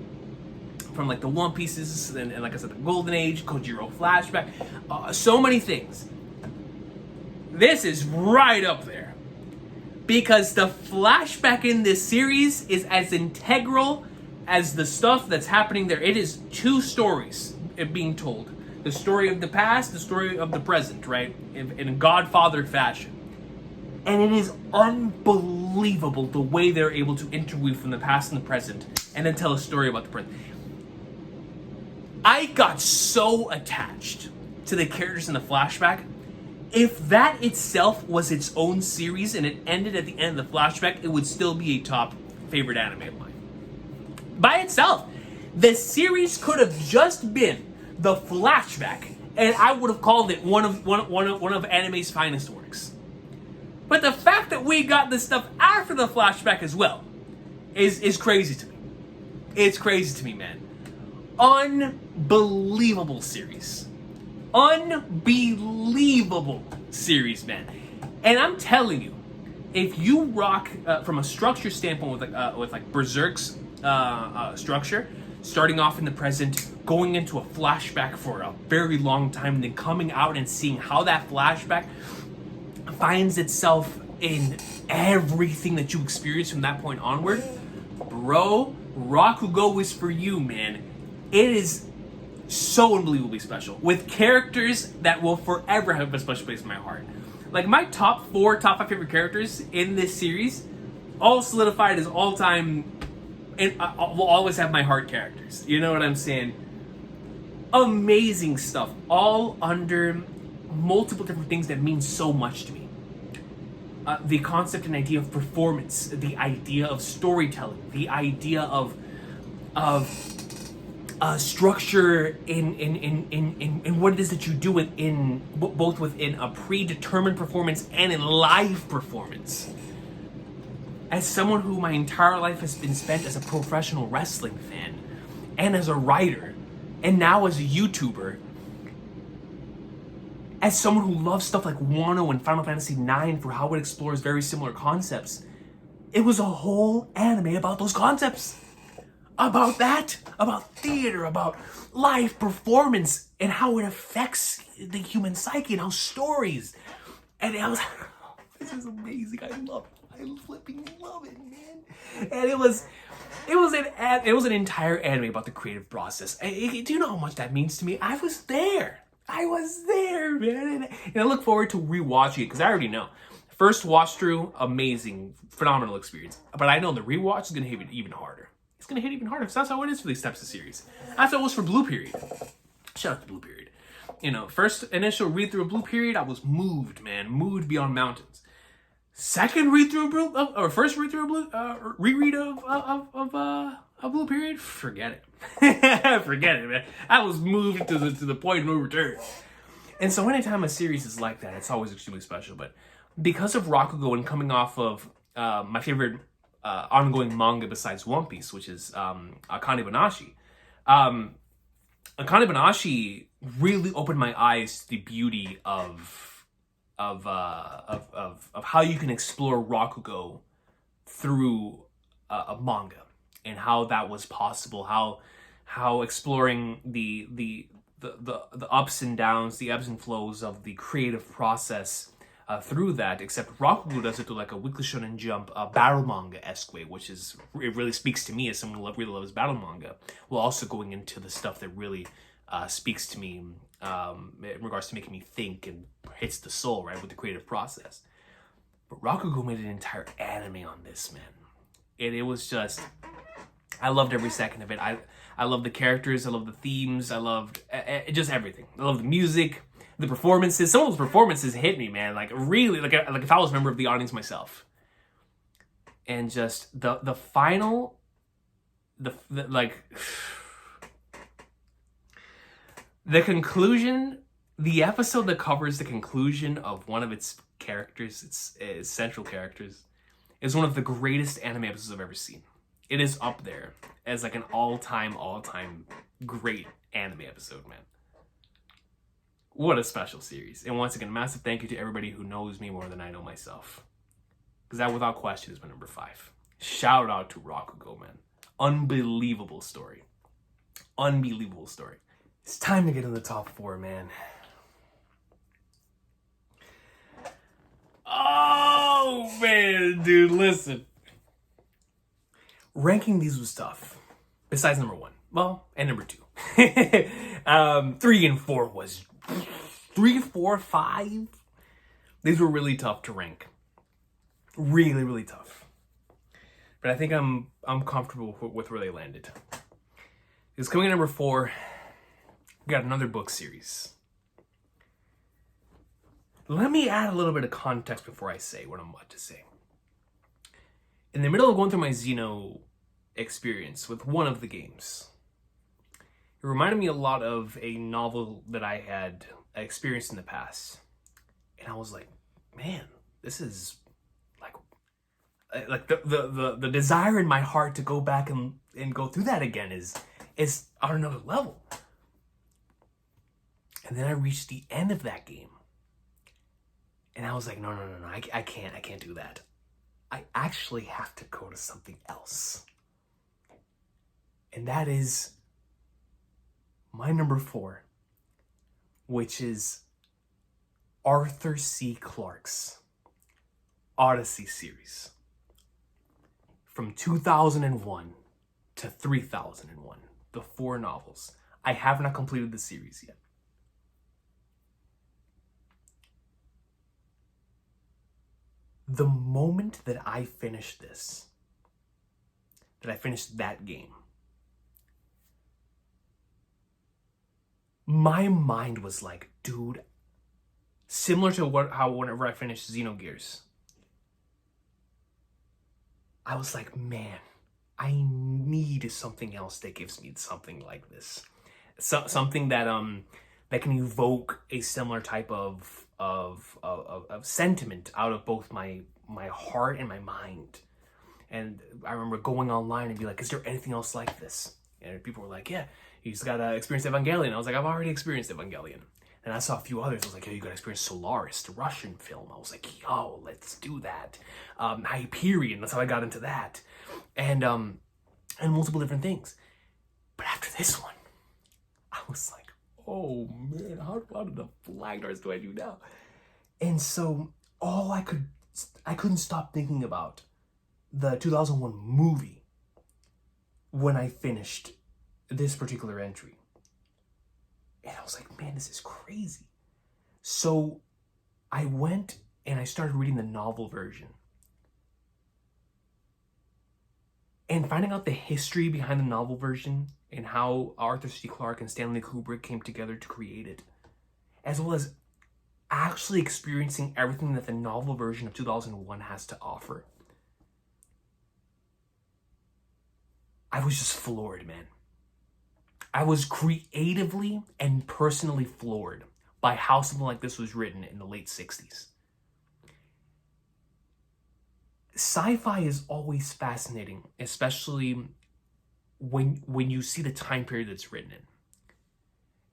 from like the One Pieces and like I said, the Golden Age, Kojiro flashback, so many things. This is right up there because the flashback in this series is as integral as the stuff that's happening there. It is 2 stories being told: the story of the past, the story of the present, right, in Godfather fashion. And it is unbelievable the way they're able to interweave from the past and the present and then tell a story about the present. I got so attached to the characters in the flashback. If that itself was its own series and it ended at the end of the flashback, it would still be a top favorite anime of mine. By itself, the series could have just been the flashback, and I would have called it one of anime's finest works. But the fact that we got this stuff after the flashback as well is crazy to me. It's crazy to me, man. Unbelievable series. Unbelievable series, man. And I'm telling you, if you rock from a structure standpoint with like Berserk's structure, starting off in the present, going into a flashback for a very long time, and then coming out and seeing how that flashback finds itself in everything that you experience from that point onward, bro, Rakugo is for you, man. It is so unbelievably special, with characters that will forever have a special place in my heart. Like my top 5 favorite characters in this series, all solidified as all-time, and will always have my heart characters. You know what I'm saying? Amazing stuff, all under multiple different things that mean so much to me. The concept and idea of performance, the idea of storytelling, the idea of structure in what it is that you do in both within a predetermined performance and in live performance. As someone who my entire life has been spent as a professional wrestling fan, and as a writer, and now as a YouTuber, as someone who loves stuff like Wano and Final Fantasy IX for how it explores very similar concepts, it was a whole anime about those concepts. About that, about theater, about live performance, and how it affects the human psyche, and how stories. And I was, This is amazing. I love it. I flipping love it, man. And it was an entire anime about the creative process. Do you know how much that means to me? I was there, man. And I look forward to rewatching it because I already know. First watch through, amazing, phenomenal experience. But I know the rewatch is gonna hit even harder. It's gonna hit even harder because that's how it is for these types of series. That's how it was for Blue Period. Shout out to Blue Period. You know, first initial read through of Blue Period, I was moved, man, moved beyond mountains. Second read through of Blue, or first read through of Blue, reread of Blue Period, forget it, forget it, man. I was moved to the point of no return. And so anytime a series is like that, it's always extremely special. But because of Rakugo and coming off of my favorite ongoing manga besides One Piece, which is Akane Banashi, Akane Banashi really opened my eyes to the beauty of how you can explore Rakugo through a manga and how that was possible. How exploring the ups and downs, the ebbs and flows of the creative process through that, except Rakugo does it through like a Weekly Shonen Jump battle manga-esque way, which is, it really speaks to me as someone who really loves battle manga, while also going into the stuff that really speaks to me in regards to making me think and hits the soul, right, with the creative process. But Rakugo made an entire anime on this, man. It was just, I loved every second of it. I loved the characters, I loved the themes, I loved just everything. I loved the music, the performances. Some of those performances hit me, man. Like really, like if I was a member of the audience myself. And just the final, like the conclusion, the episode that covers the conclusion of one of its characters, its central characters, is one of the greatest anime episodes I've ever seen. It is up there as like an all-time great anime episode, man. What a special series. And once again, a massive thank you to everybody who knows me more than I know myself. Because that, without question, is my number 5. Shout out to Rakugo, man. Unbelievable story. Unbelievable story. It's time to get in the top 4, man. Oh, man, dude, listen. Ranking these was tough. Besides number 1. Well, and number 2. 3 and 4 was... 3, 4, 5. These were really tough to rank. Really, really tough. But I think I'm comfortable with where they landed. Because coming in number 4, we got another book series. Let me add a little bit of context before I say what I'm about to say. In the middle of going through my Xeno experience with one of the games, it reminded me a lot of a novel that I had experienced in the past. And I was like, man, this is like the desire in my heart to go back and go through that again is on another level. And then I reached the end of that game. And I was like, no, I can't do that. I actually have to go to something else. And that is my number 4, which is Arthur C. Clarke's Odyssey series. From 2001 to 3001, the 4 novels. I have not completed the series yet. The moment that I finished this, that I finished that game, my mind was like, dude, similar to how whenever I finished Xenogears, I was like, man, I need something else that gives me something like this. Something that that can evoke a similar type of sentiment out of both my heart and my mind. And I remember going online and be like, is there anything else like this? And people were like, yeah, you just gotta experience Evangelion. I was like, I've already experienced Evangelion. And I saw a few others. I was like, yo, you gotta experience Solaris, the Russian film. I was like, yo, let's do that. Hyperion, that's how I got into that. And multiple different things. But after this one, I was like, oh man, how did the flag darts do I do now? And so all I could I couldn't stop thinking about the 2001 movie when I finished this particular entry. And I was like, man, this is crazy. So I went and I started reading the novel version. And finding out the history behind the novel version and how Arthur C. Clarke and Stanley Kubrick came together to create it, as well as actually experiencing everything that the novel version of 2001 has to offer, I was just floored, man. I was creatively and personally floored by how something like this was written in the late 60s. Sci-fi is always fascinating, especially when you see the time period it's written in.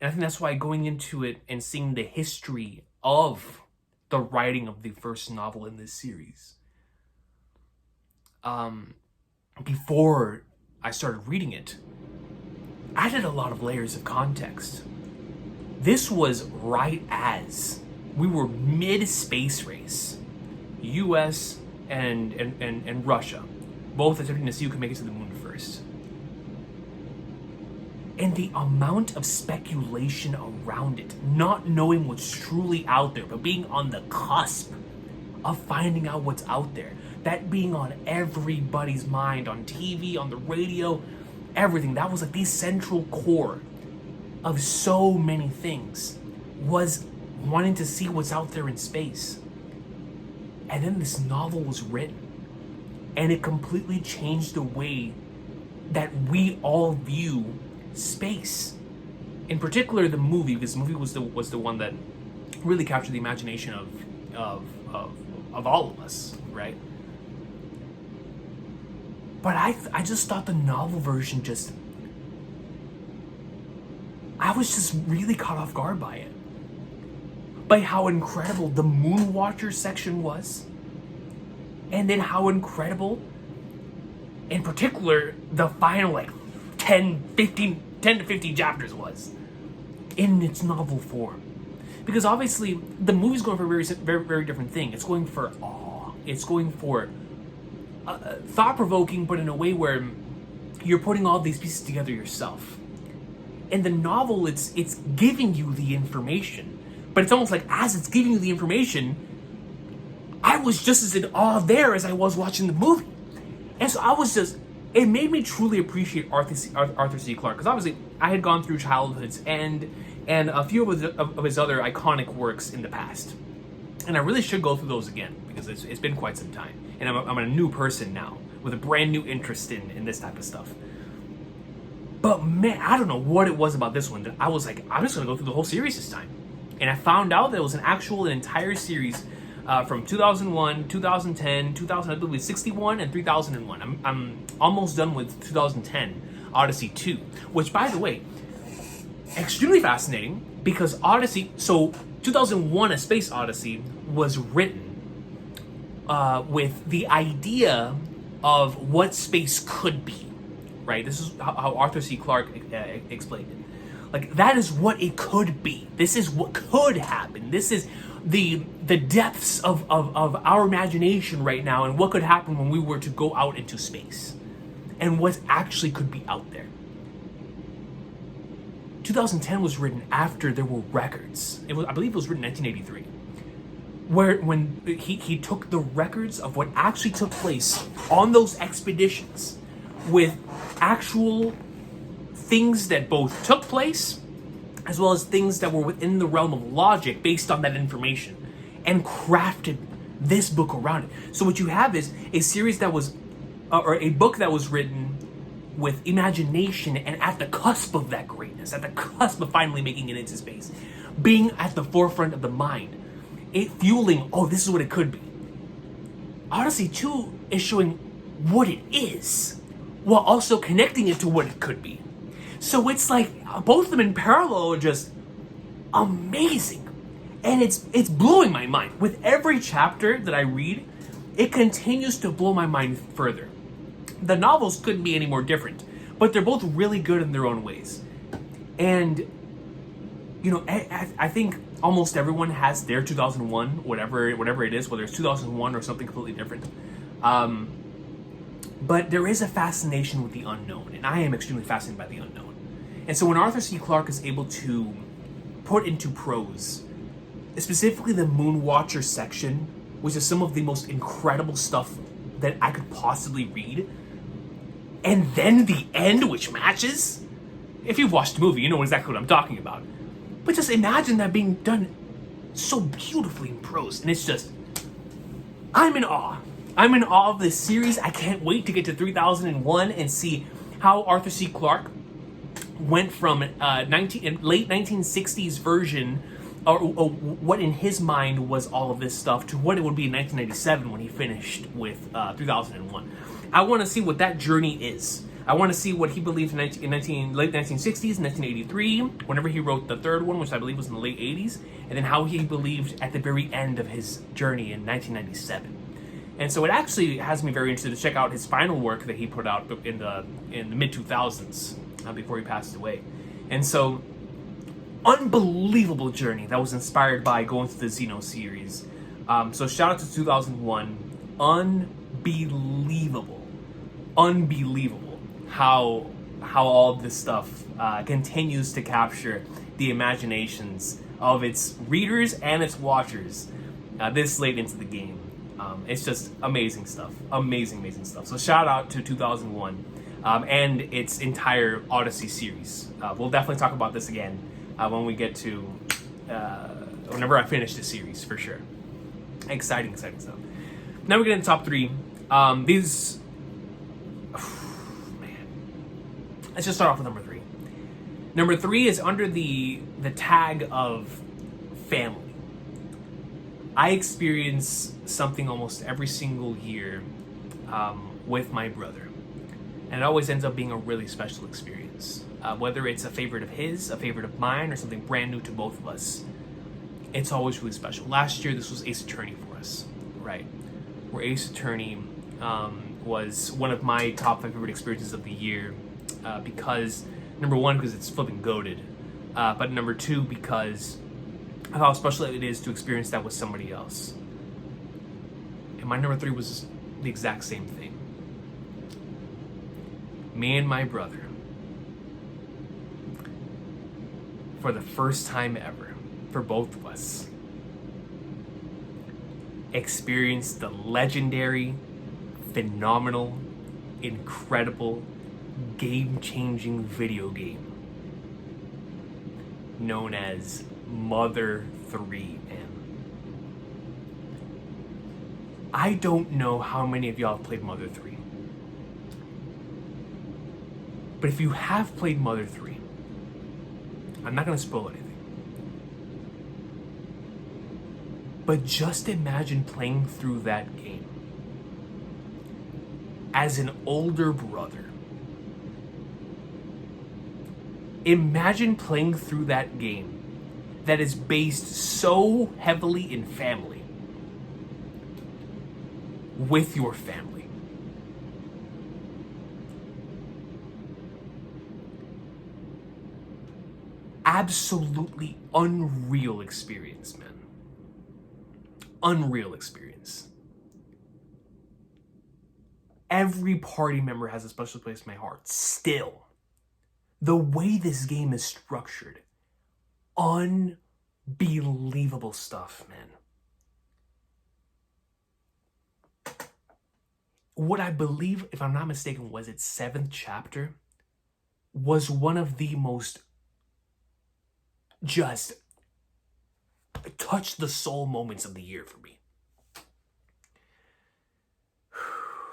And I think that's why going into it and seeing the history of the writing of the first novel in this series, before I started reading it, added a lot of layers of context. This was right as we were mid-space race. US and Russia, both attempting to see who could make it to the moon first. And the amount of speculation around it, not knowing what's truly out there, but being on the cusp of finding out what's out there, that being on everybody's mind, on TV, on the radio, everything. That was like the central core of so many things, was wanting to see what's out there in space. And then this novel was written, and it completely changed the way that we all view space. In particular, the movie, because the movie was the one that really captured the imagination of all of us, right? But I just thought the novel version I was just really caught off guard by it. By how incredible the Moonwatcher section was. And then how incredible, in particular, the final 10 to 15 chapters was in its novel form. Because obviously, the movie's going for a very, very different thing. It's going for awe. It's going for thought-provoking, but in a way where you're putting all these pieces together yourself. In the novel, it's giving you the information, but it's almost like as it's giving you the information, I was just as in awe there as I was watching the movie. And so it made me truly appreciate Arthur C. Clarke, because obviously I had gone through childhoods and a few of his other iconic works in the past. And I really should go through those again, because it's been quite some time. And I'm a new person now, with a brand new interest in this type of stuff. But man, I don't know what it was about this one that I was like, I'm just going to go through the whole series this time. And I found out that it was an entire series from 2001, 2010, 2061, and 3001. I'm almost done with 2010, Odyssey 2. Which, by the way, extremely fascinating, because Odyssey... So, 2001, A Space Odyssey was written with the idea of what space could be. Right? This is how Arthur C. Clarke explained it. Like, that is what it could be. This is what could happen. This is the depths of our imagination right now, and what could happen when we were to go out into space. And what actually could be out there. 2010 was written after there were records. I believe it was written in 1983. When he took the records of what actually took place on those expeditions, with actual things that both took place as well as things that were within the realm of logic based on that information, and crafted this book around it. So what you have is a series that was, or a book that was written with imagination and at the cusp of that greatness, at the cusp of finally making it into space, being at the forefront of the mind, it fueling, oh, this is what it could be. Odyssey 2 is showing what it is, while also connecting it to what it could be. So it's like both of them in parallel are just amazing. And it's blowing my mind. With every chapter that I read, it continues to blow my mind further. The novels couldn't be any more different, but they're both really good in their own ways. And, you know, I think almost everyone has their 2001, whatever it is, whether it's 2001 or something completely different. But there is a fascination with the unknown, and I am extremely fascinated by the unknown. And so when Arthur C. Clarke is able to put into prose, specifically the Moonwatcher section, which is some of the most incredible stuff that I could possibly read, and then the end, which matches. If you've watched the movie, you know exactly what I'm talking about. But just imagine that being done so beautifully in prose, and it's just, I'm in awe. I'm in awe of this series. I can't wait to get to 3001 and see how Arthur C. Clarke went from late 1960s version, or what in his mind was all of this stuff, to what it would be in 1997 when he finished with 3001. I want to see what that journey is. I want to see what he believed in late 1960s, 1983, whenever he wrote the third one, which I believe was in the late 80s, and then how he believed at the very end of his journey in 1997. And so it actually has me very interested to check out his final work that he put out in the mid 2000s before he passed away. And so, unbelievable journey that was inspired by going through the Xeno series. So shout out to 2001. Unbelievable how all of this stuff continues to capture the imaginations of its readers and its watchers this late into the game. It's just amazing stuff. Amazing stuff. So shout out to 2001 and its entire Odyssey series. We'll definitely talk about this again when we get to, whenever I finish this series, for sure. Exciting stuff. Now we get into top three. Let's just start off with number three. Number three is under the tag of family. I experience something almost every single year with my brother. And it always ends up being a really special experience. Whether it's a favorite of his, a favorite of mine, or something brand new to both of us, it's always really special. Last year, this was Ace Attorney for us, right? Where Ace Attorney was one of my top 5 favorite experiences of the year because, number one, because it's flipping goated, but number two, because of how special it is to experience that with somebody else. And my number three was the exact same thing. Me and my brother, for the first time ever, for both of us, experienced the legendary, phenomenal, incredible, game-changing video game known as Mother 3, man. I don't know how many of y'all have played Mother 3. But if you have played Mother 3, I'm not going to spoil anything. But just imagine playing through that game as an older brother. Imagine playing through that game that is based so heavily in family with your family. Absolutely unreal experience, man. Unreal experience. Every party member has a special place in my heart. Still, the way this game is structured, unbelievable stuff, man. What I believe, if I'm not mistaken, was its 7th chapter, was one of the most just touch the soul moments of the year for me.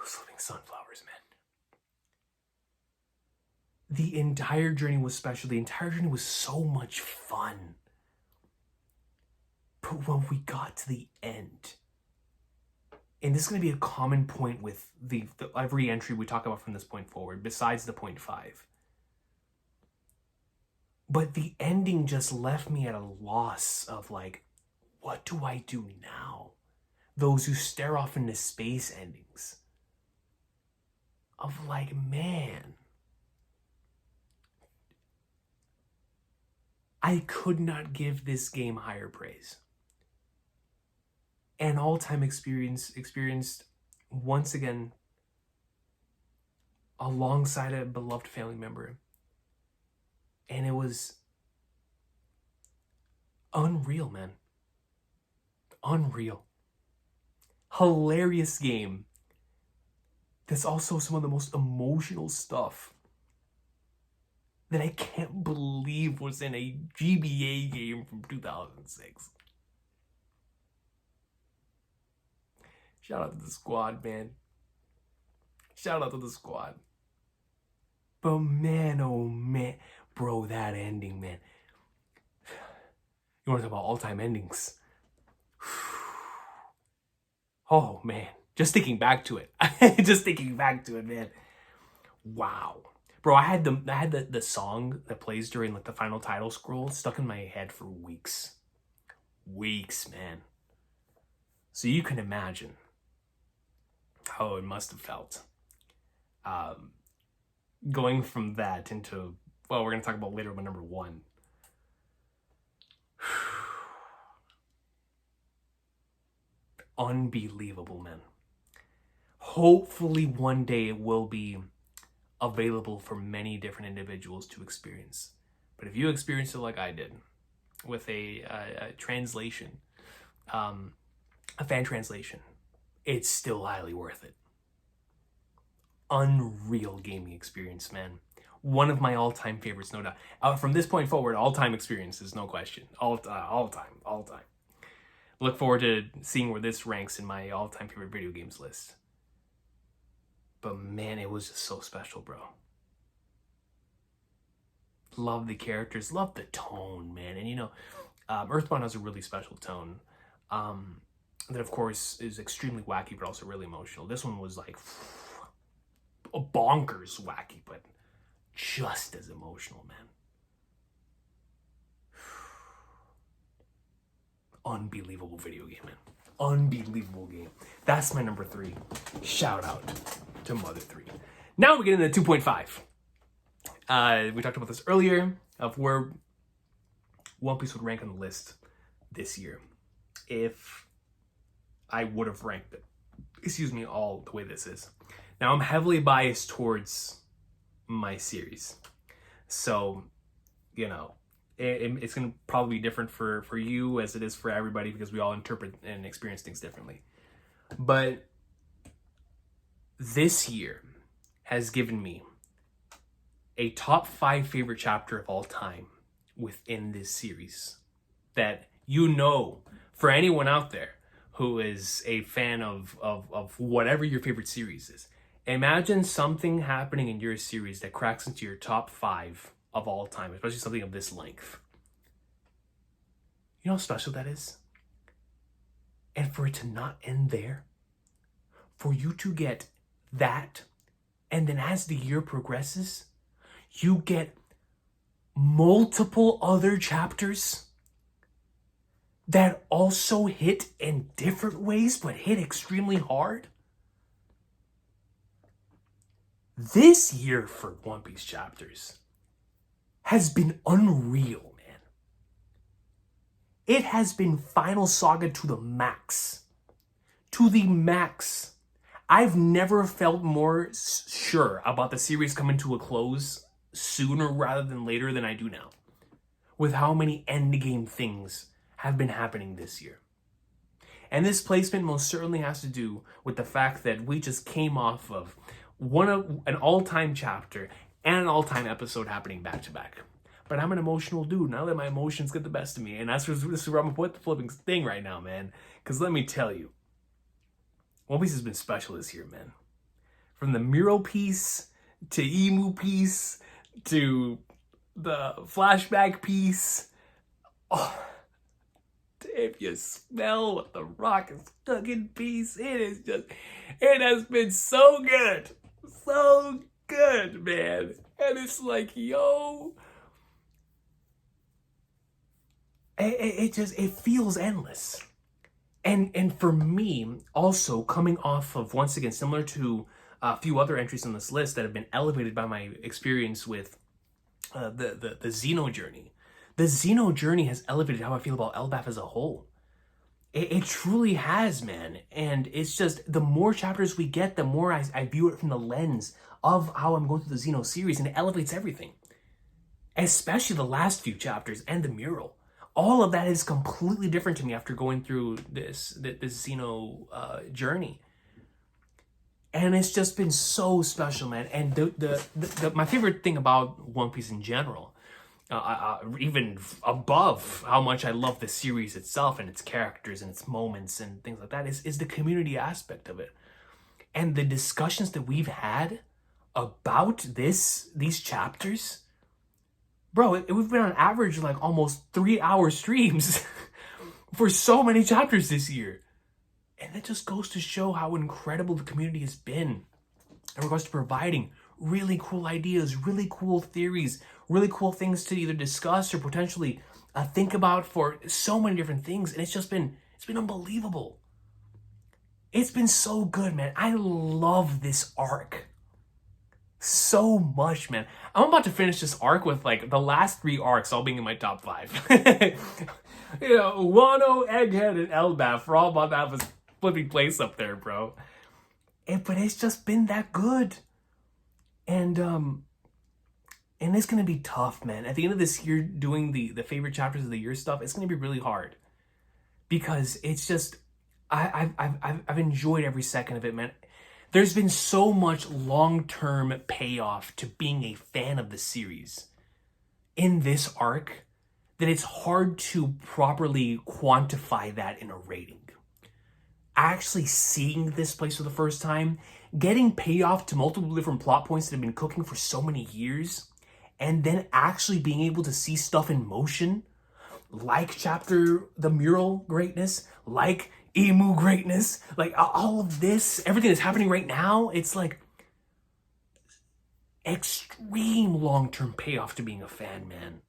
Slipping sunflowers, man. The entire journey was special. The entire journey was so much fun. But when we got to the end, and this is going to be a common point with the every entry we talk about from this point forward, besides the point 5. But the ending just left me at a loss of like, what do I do now? Those who stare off into space endings. Of like, man, I could not give this game higher praise. An all-time experienced once again alongside a beloved family member. And it was unreal, man. Unreal. Hilarious game. There's also some of the most emotional stuff that I can't believe was in a GBA game from 2006. Shout out to the squad, man. Shout out to the squad. But man, oh man. Bro, that ending, man. You want to talk about all-time endings? Oh, man. Just thinking back to it. Man. Wow. Bro, I had the song that plays during like the final title scroll stuck in my head for weeks. Weeks, man. So you can imagine how it must have felt. Going from that into, well, we're going to talk about later, but number one. Unbelievable, man. Hopefully one day it will be available for many different individuals to experience. But if you experience it like I did, with a translation, a fan translation, it's still highly worth it. Unreal gaming experience, man. One of my all-time favorites, no doubt. From this point forward, all-time experiences, no question. All time. Look forward to seeing where this ranks in my all-time favorite video games list. But man, it was just so special, bro. Love the characters, love the tone, man. And you know, Earthbound has a really special tone. That of course is extremely wacky, but also really emotional. This one was like bonkers wacky, but just as emotional, man. Unbelievable video game, man. Unbelievable game. That's my number 3. Shout out to Mother 3. Now we get into 2.5. We talked about this earlier of where One Piece would rank on the list this year if I would have ranked it, all the way this is. Now I'm heavily biased towards my series, so you know it's going to probably be different for you as it is for everybody, because we all interpret and experience things differently. But this year has given me a top 5 favorite chapter of all time within this series that, you know, for anyone out there who is a fan of whatever your favorite series is, imagine something happening in your series that cracks into your top 5 of all time, especially something of this length. You know how special that is? And for it to not end there, for you to get that, and then as the year progresses, you get multiple other chapters that also hit in different ways, but hit extremely hard. This year for One Piece chapters has been unreal, man. It has been Final Saga to the max. To the max. I've never felt more sure about the series coming to a close sooner rather than later than I do now, with how many endgame things have been happening this year. And this placement most certainly has to do with the fact that we just came off of an all-time chapter and an all-time episode happening back to back. But I'm an emotional dude, and I let my emotions get the best of me. And this is where I'm gonna put the flipping thing right now, man. Because let me tell you, One Piece has been special this year, man. From the Miro piece, to Emu piece, to the flashback piece. Oh, if you smell what the rock is stuck in piece, it has been so good. So good, man. And it's like, yo, it feels endless. And for me, also coming off of, once again, similar to a few other entries on this list that have been elevated by my experience with the Xeno journey, The Xeno journey has elevated how I feel about Elbaf as a whole. It truly has, man. And it's just, the more chapters we get, the more I view it from the lens of how I'm going through the Xeno series, and it elevates everything. Especially the last few chapters and the mural. All of that is completely different to me after going through this Xeno journey. And it's just been so special, man. And my favorite thing about One Piece in general, even above how much I love the series itself and its characters and its moments and things like that, is the community aspect of it. And the discussions that we've had about these chapters, bro, we've been on average like almost 3-hour streams for so many chapters this year. And that just goes to show how incredible the community has been in regards to providing really cool ideas, really cool theories, really cool things to either discuss or potentially think about for so many different things. And it's been unbelievable. It's been so good, man. I love this arc so much, man. I'm about to finish this arc with like the last 3 arcs all being in my top 5. Wano, Egghead, and Elbaf for all about to have a flipping place up there, bro. But it's just been that good. And it's gonna be tough, man. At the end of this year, doing the favorite chapters of the year stuff, it's gonna be really hard. Because it's just, I've enjoyed every second of it, man. There's been so much long-term payoff to being a fan of the series in this arc that it's hard to properly quantify that in a rating. Actually seeing this place for the first time, getting payoff to multiple different plot points that have been cooking for so many years, and then actually being able to see stuff in motion, like the mural greatness, like Emu greatness, like all of this, everything that's happening right now, it's like extreme long-term payoff to being a fan, man.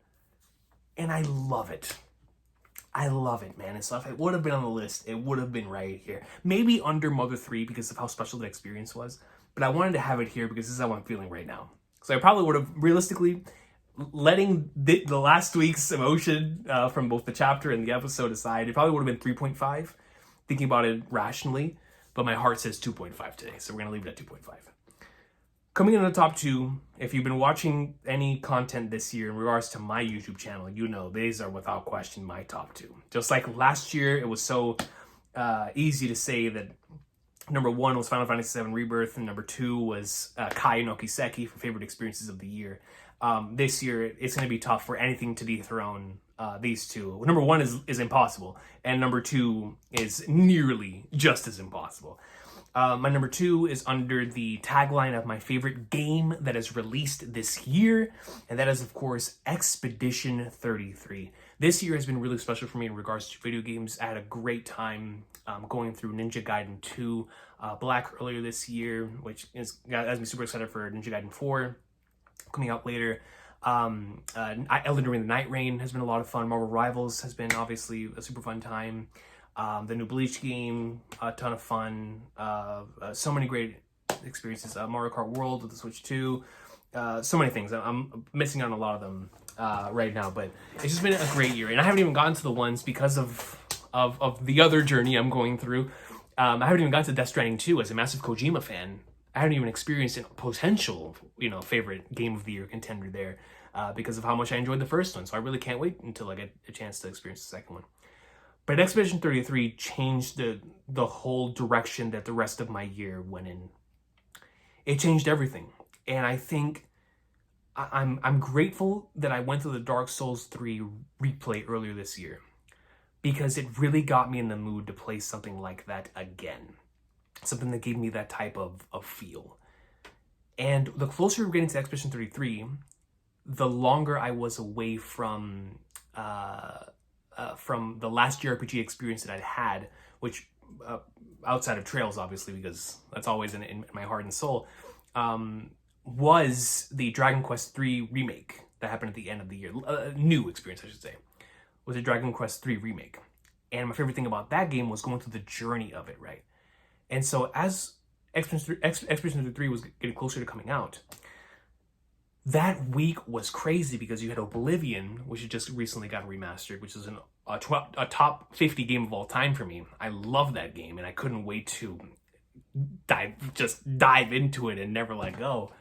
And I love it. I love it, man. And so if it would have been on the list, it would have been right here. Maybe under Mother 3 because of how special the experience was. But I wanted to have it here because this is how I'm feeling right now. So I probably would have, realistically, letting the last week's emotion from both the chapter and the episode aside, it probably would have been 3.5, thinking about it rationally. But my heart says 2.5 today, so we're going to leave it at 2.5. Coming in the top 2, if you've been watching any content this year in regards to my YouTube channel, you know these are without question my top 2. Just like last year, it was so easy to say that number 1 was Final Fantasy VII Rebirth, and number 2 was Kai no Kiseki for favorite experiences of the year. This year, it's going to be tough for anything to dethrone these two. Number 1 is impossible, and number 2 is nearly just as impossible. My number 2 is under the tagline of my favorite game that is released this year, and that is, of course, Expedition 33. This year has been really special for me in regards to video games. I had a great time going through Ninja Gaiden 2 Black earlier this year, which has me super excited for Ninja Gaiden 4 coming out later. Elden Ring: The Night Reign has been a lot of fun. Marvel Rivals has been obviously a super fun time. The new Bleach game, a ton of fun. So many great experiences. Mario Kart World with the Switch 2. So many things. I'm missing out on a lot of them right now, but it's just been a great year. And I haven't even gotten to the ones because of the other journey I'm going through. I haven't even gotten to Death Stranding 2 as a massive Kojima fan. I haven't even experienced a potential, favorite game of the year contender there because of how much I enjoyed the first one. So I really can't wait until I get a chance to experience the second one. But Expedition 33 changed the whole direction that the rest of my year went in. It changed everything. And I think I'm grateful that I went through the Dark Souls 3 replay earlier this year, because it really got me in the mood to play something like that again. Something that gave me that type of feel. And the closer we're getting to Expedition 33, the longer I was away from the last JRPG experience that I'd had, which outside of Trails, obviously, because that's always in my heart and soul, was the Dragon Quest III remake that happened at the end of the year. New experience, I should say, was a Dragon Quest III remake. And my favorite thing about that game was going through the journey of it, right? And so as Expedition 33 was getting closer to coming out, that week was crazy because you had Oblivion, which had just recently got remastered, which is a top 50 game of all time for me. I love that game, and I couldn't wait to dive into it and never let go.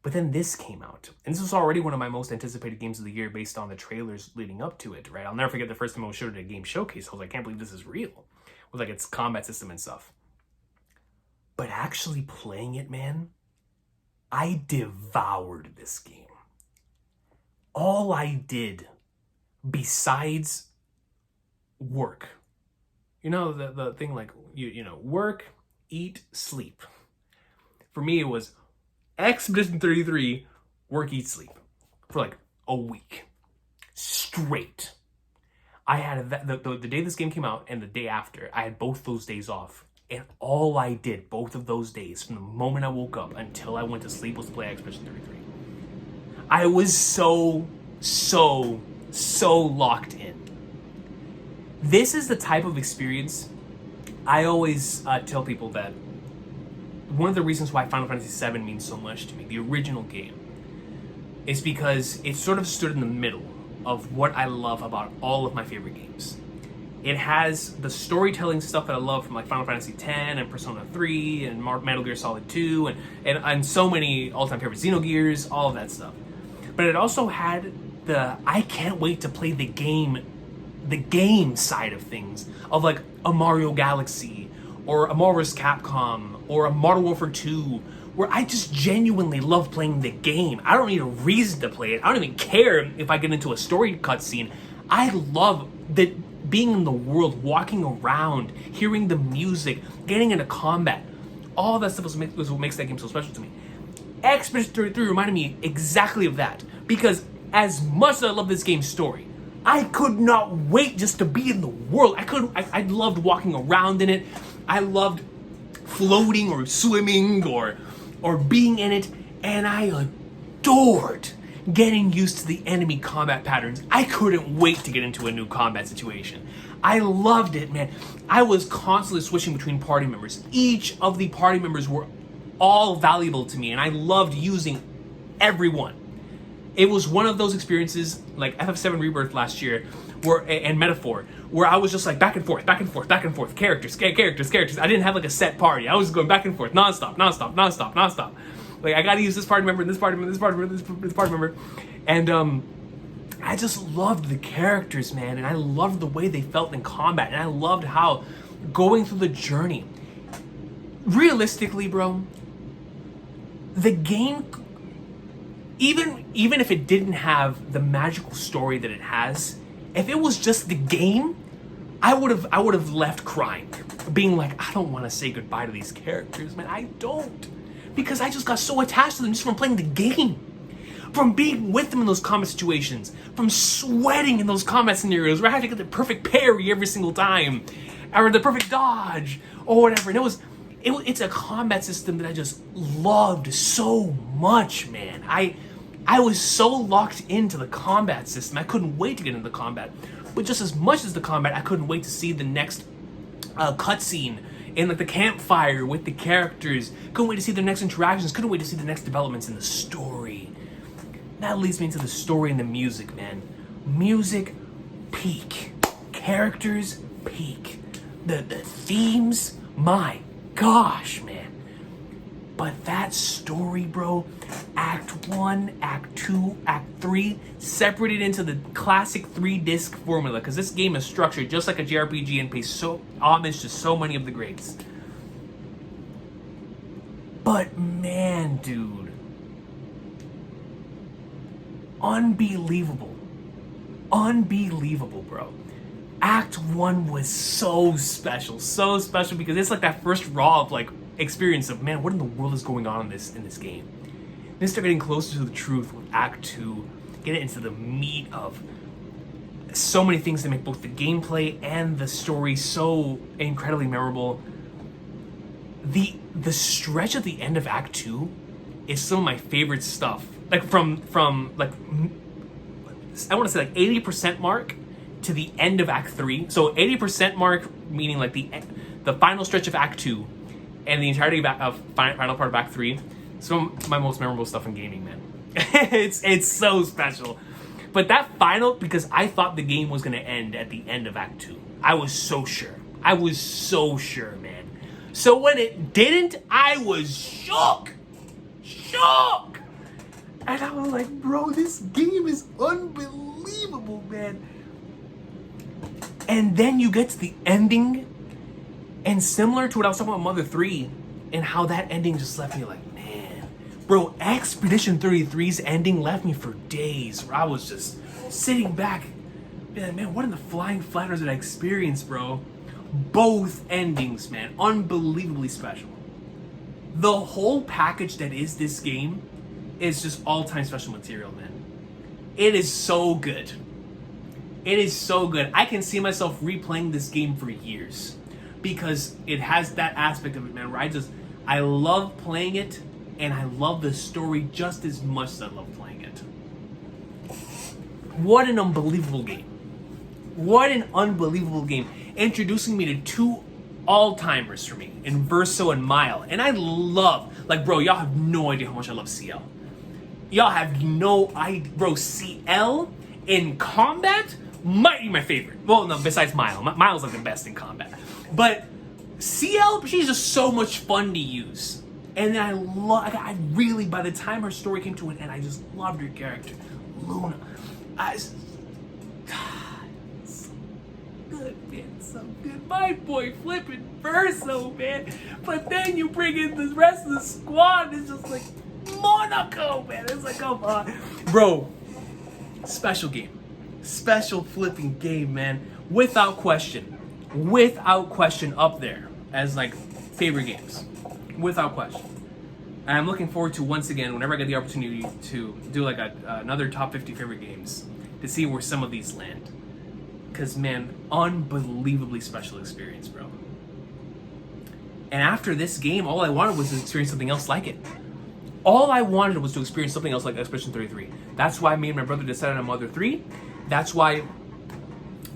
But then this came out, and this was already one of my most anticipated games of the year based on the trailers leading up to it, right? I'll never forget the first time I was showed it at a game showcase. I was like, I can't believe this is real, with like its combat system and stuff. But actually playing it, man, I devoured this game. All I did besides work, you know, the thing like, you know, work, eat, sleep. For me, it was Expedition 33, work, eat, sleep for like a week straight. I had the day this game came out and the day after, I had both those days off. And all I did both of those days, from the moment I woke up until I went to sleep, was play Expedition 33. I was so locked in. This is the type of experience I always tell people that one of the reasons why Final Fantasy VII means so much to me, the original game, is because it sort of stood in the middle of what I love about all of my favorite games. It has the storytelling stuff that I love from like Final Fantasy X and Persona 3 and Metal Gear Solid 2 and so many all-time favorite Xenogears, all of that stuff. But it also had the I can't wait to play the game side of things, of like a Mario Galaxy or a Marvel vs. Capcom or a Modern Warfare 2, where I just genuinely love playing the game. I don't need a reason to play it. I don't even care if I get into a story cutscene. I love that being in the world, walking around, hearing the music, getting into combat. All that stuff was what makes that game so special to me. Expedition 33 reminded me exactly of that, because as much as I love this game's story, I could not wait just to be in the world. I loved walking around in it. I loved floating or swimming or being in it, and I adored getting used to the enemy combat patterns. I couldn't wait to get into a new combat situation. I loved it, man. I was constantly switching between party members. Each of the party members were all valuable to me, and I loved using everyone. It was one of those experiences like FF7 Rebirth last year, and Metaphor, where I was just like back and forth, characters. I didn't have like a set party. I was going back and forth, nonstop. Like, I gotta use this party member, this party member. And I just loved the characters, man, and I loved the way they felt in combat, and I loved how going through the journey. Realistically, bro, the game, even if it didn't have the magical story that it has, if it was just the game, I would have left crying, being like, I don't want to say goodbye to these characters, man. I don't, because I just got so attached to them just from playing the game, from being with them in those combat situations, from sweating in those combat scenarios where I had to get the perfect parry every single time, or the perfect dodge, or whatever. And it's a combat system that I just loved so much, man. I was so locked into the combat system. I couldn't wait to get into the combat. But just as much as the combat, I couldn't wait to see the next cutscene in like the campfire with the characters. Couldn't wait to see the next interactions. Couldn't wait to see the next developments in the story. That leads me into the story and the music, man. Music, peak. Characters, peak. The themes, my gosh, man. But that story, bro, Act 1, Act 2, Act 3, separated into the classic 3-disc formula, because this game is structured just like a JRPG and pays so homage to so many of the greats. But man, dude, unbelievable, bro. Act 1 was so special because it's like that first raw of like experience of, man, what in the world is going on in this game. Then start getting closer to the truth with Act 2, get into the meat of so many things that make both the gameplay and the story so incredibly memorable. The stretch at the end of Act 2 is some of my favorite stuff. Like from like, I want to say like 80% mark to the end of Act 3. So 80% mark meaning like the final stretch of Act 2 and the entirety of final part of Act 3. some of my most memorable stuff in gaming, man. It's so special. But that final, because I thought the game was going to end at the end of Act 2. I was so sure. I was so sure, man. So when it didn't, I was shook. Shook! And I was like, bro, this game is unbelievable, man. And then you get to the ending, and similar to what I was talking about Mother 3, and how that ending just left me like, man. Bro, Expedition 33's ending left me for days, where I was just sitting back. Man, what in the flying flatters did I experience, bro? Both endings, man, unbelievably special. The whole package that is this game is just all-time special material, man. It is so good. It is so good. I can see myself replaying this game for years because it has that aspect of it, man, where I love playing it, and I love the story just as much as I love playing it. What an unbelievable game. What an unbelievable game. Introducing me to two all-timers for me in Verso and Mile. And I love, like, bro, y'all have no idea how much I love CL. Y'all have no idea. Bro, CL in combat might be my favorite. Well, no, besides Mile. Mile's like the best in combat. But CL, she's just so much fun to use. And then I really, by the time her story came to an end, I just loved her character. Luna. So good, man. So good. My boy flipping Verso, man. But then you bring in the rest of the squad, and it's just like Monaco, man. It's like, come on. Bro, special game. Special flipping game, man. Without question up there as like favorite games, without question. And I'm looking forward to, once again, whenever I get the opportunity to do like another top 50 favorite games, to see where some of these land. Because, man, unbelievably special experience, bro. And after this game, all I wanted was to experience something else like it. All I wanted was to experience something else like Expedition 33. That's why me and my brother decided on Mother 3. That's why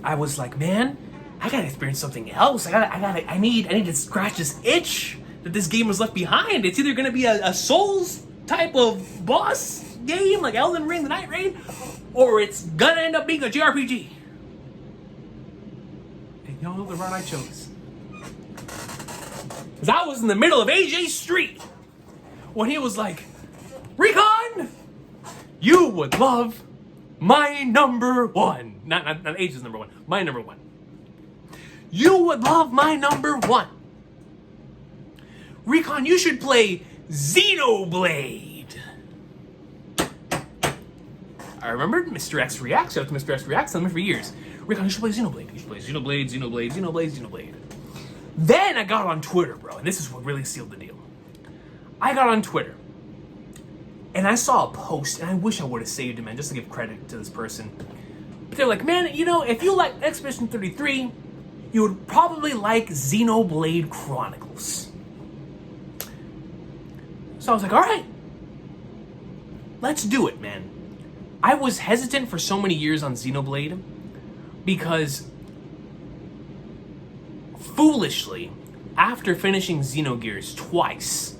I was like, man, I gotta experience something else. I need to scratch this itch that this game was left behind. It's either gonna be a Souls type of boss game like Elden Ring, The Night Raid, or it's gonna end up being a JRPG. And y'all know the route I chose. Because I was in the middle of AJ Street when he was like, Recon, you would love my number one. Not AJ's number one, my number one. You would love my number one. Recon, you should play Xenoblade. I remember Mr. X Reacts. Shout out to Mr. X Reacts. Telling me for years. Recon, you should play Xenoblade. You should play Xenoblade. Then I got on Twitter, bro. And this is what really sealed the deal. I got on Twitter. And I saw a post. And I wish I would have saved it, man. Just to give credit to this person. But they're like, man, you know, if you like Expedition 33, you would probably like Xenoblade Chronicles. So I was like, all right, let's do it, man. I was hesitant for so many years on Xenoblade because, foolishly, after finishing Xenogears twice,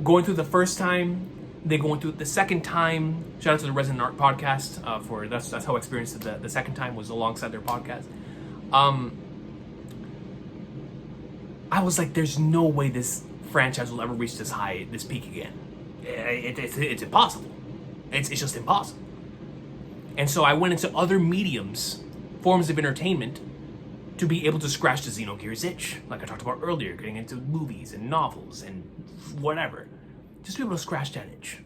going through the first time, then going through it the second time, shout out to the Resonant Art podcast, that's how I experienced it. The second time was alongside their podcast. I was like, there's no way this franchise will ever reach this peak again. It's impossible. It's just impossible. And so I went into other forms of entertainment, to be able to scratch the Xenogears itch, like I talked about earlier, getting into movies and novels and whatever. Just to be able to scratch that itch.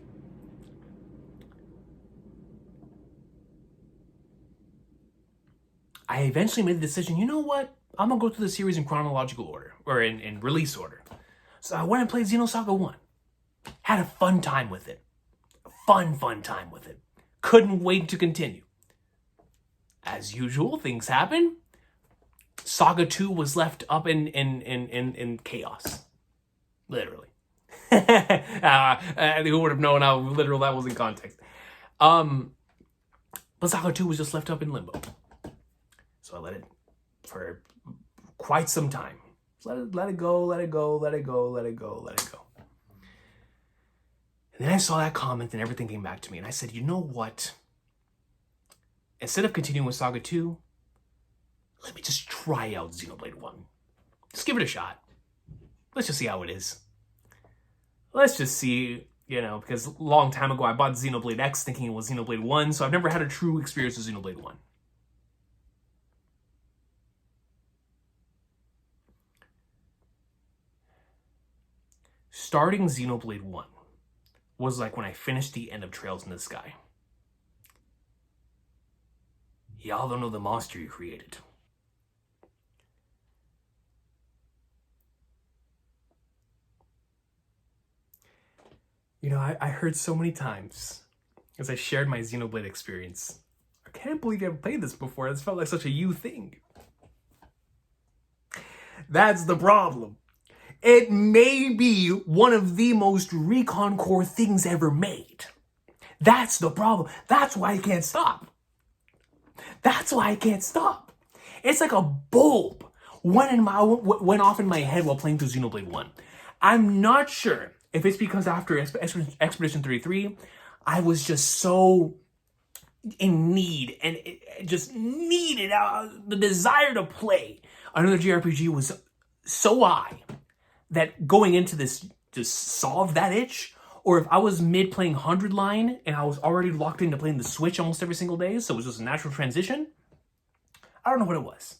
I eventually made the decision, you know what? I'm going to go through the series in chronological order, or in release order. So I went and played Xenosaga 1. Had a fun time with it. Fun time with it. Couldn't wait to continue. As usual, things happen. Saga 2 was left up in chaos. Literally. Who would have known how literal that was in context. But Saga 2 was just left up in limbo. So I let it for quite some time. Let it go. And then I saw that comment and everything came back to me. And I said, you know what? Instead of continuing with Saga 2, let me just try out Xenoblade 1. Just give it a shot. Let's just see how it is. Let's just see, because a long time ago I bought Xenoblade X thinking it was Xenoblade 1, so I've never had a true experience with Xenoblade 1. Starting Xenoblade 1 was like when I finished the end of Trails in the Sky. Y'all don't know the monster you created. I heard so many times as I shared my Xenoblade experience, I can't believe you haven't played this before. This felt like such a you thing. That's the problem. It may be one of the most Recon core things ever made. That's the problem. That's why I can't stop. That's why I can't stop. It's like a bulb went off in my head while playing through Xenoblade 1. I'm not sure if it's because after Expedition 33, I was just so in need and it just needed the desire to play another JRPG was so high that going into this just solved that itch. Or if I was mid playing 100 line and I was already locked into playing the Switch almost every single day, so it was just a natural transition, I don't know what it was.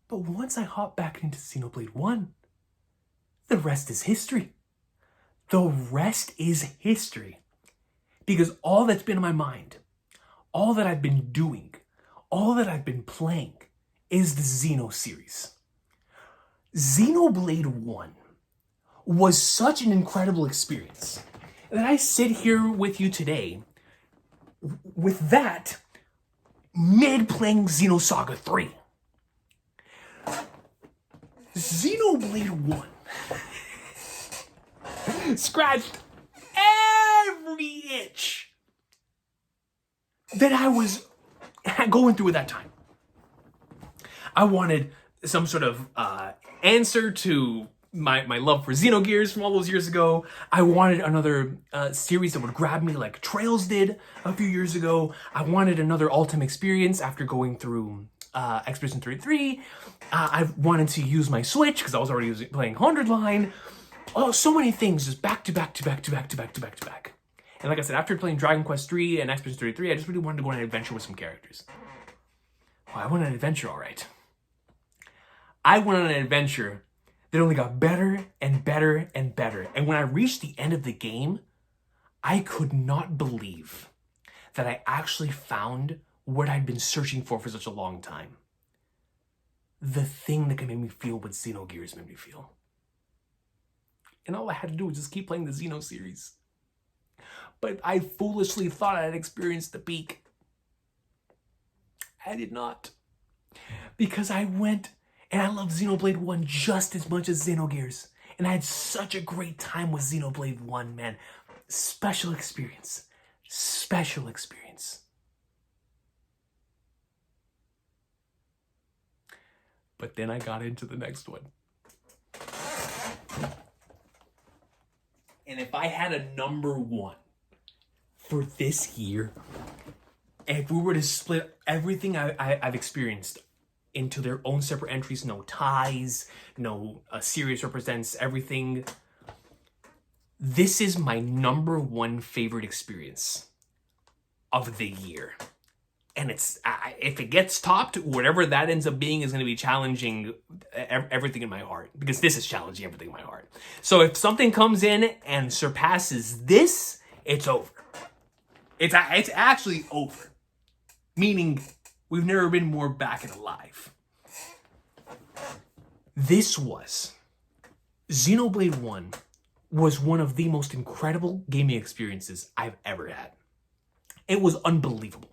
But once I hopped back into Xenoblade 1, the rest is history. The rest is history. Because all that's been in my mind, all that I've been doing, all that I've been playing is the Xeno series. Xenoblade 1 was such an incredible experience that I sit here with you today with that mid-playing Xenosaga 3. Xenoblade 1 scratched every itch that I was going through at that time. I wanted some sort of answer to my love for Xenogears from all those years ago. I wanted another series that would grab me like Trails did a few years ago. I wanted another Ultimate experience after going through Expedition 33. I wanted to use my Switch because I was already playing 100 line. Oh, so many things just back to back to back to back to back to back to back. And like I said, after playing Dragon Quest 3 and Expedition 33, I just really wanted to go on an adventure with some characters. Well, I went on an adventure, all right. I went on an adventure that only got better and better and better. And when I reached the end of the game, I could not believe that I actually found what I'd been searching for such a long time. The thing that can make me feel what Xenogears made me feel. And all I had to do was just keep playing the Xeno series. But I foolishly thought I had experienced the peak. I did not. Because I went and I loved Xenoblade 1 just as much as Xenogears. And I had such a great time with Xenoblade 1, man. Special experience. Special experience. But then I got into the next one. And if I had a number one for this year, if we were to split everything I've experienced into their own separate entries, no ties, no series represents everything, this is my number one favorite experience of the year. And it's if it gets topped, whatever that ends up being is going to be challenging everything in my heart. Because this is challenging everything in my heart. So if something comes in and surpasses this, it's over. It's actually over. Meaning, we've never been more back and alive. This was Xenoblade 1 was one of the most incredible gaming experiences I've ever had. It was unbelievable.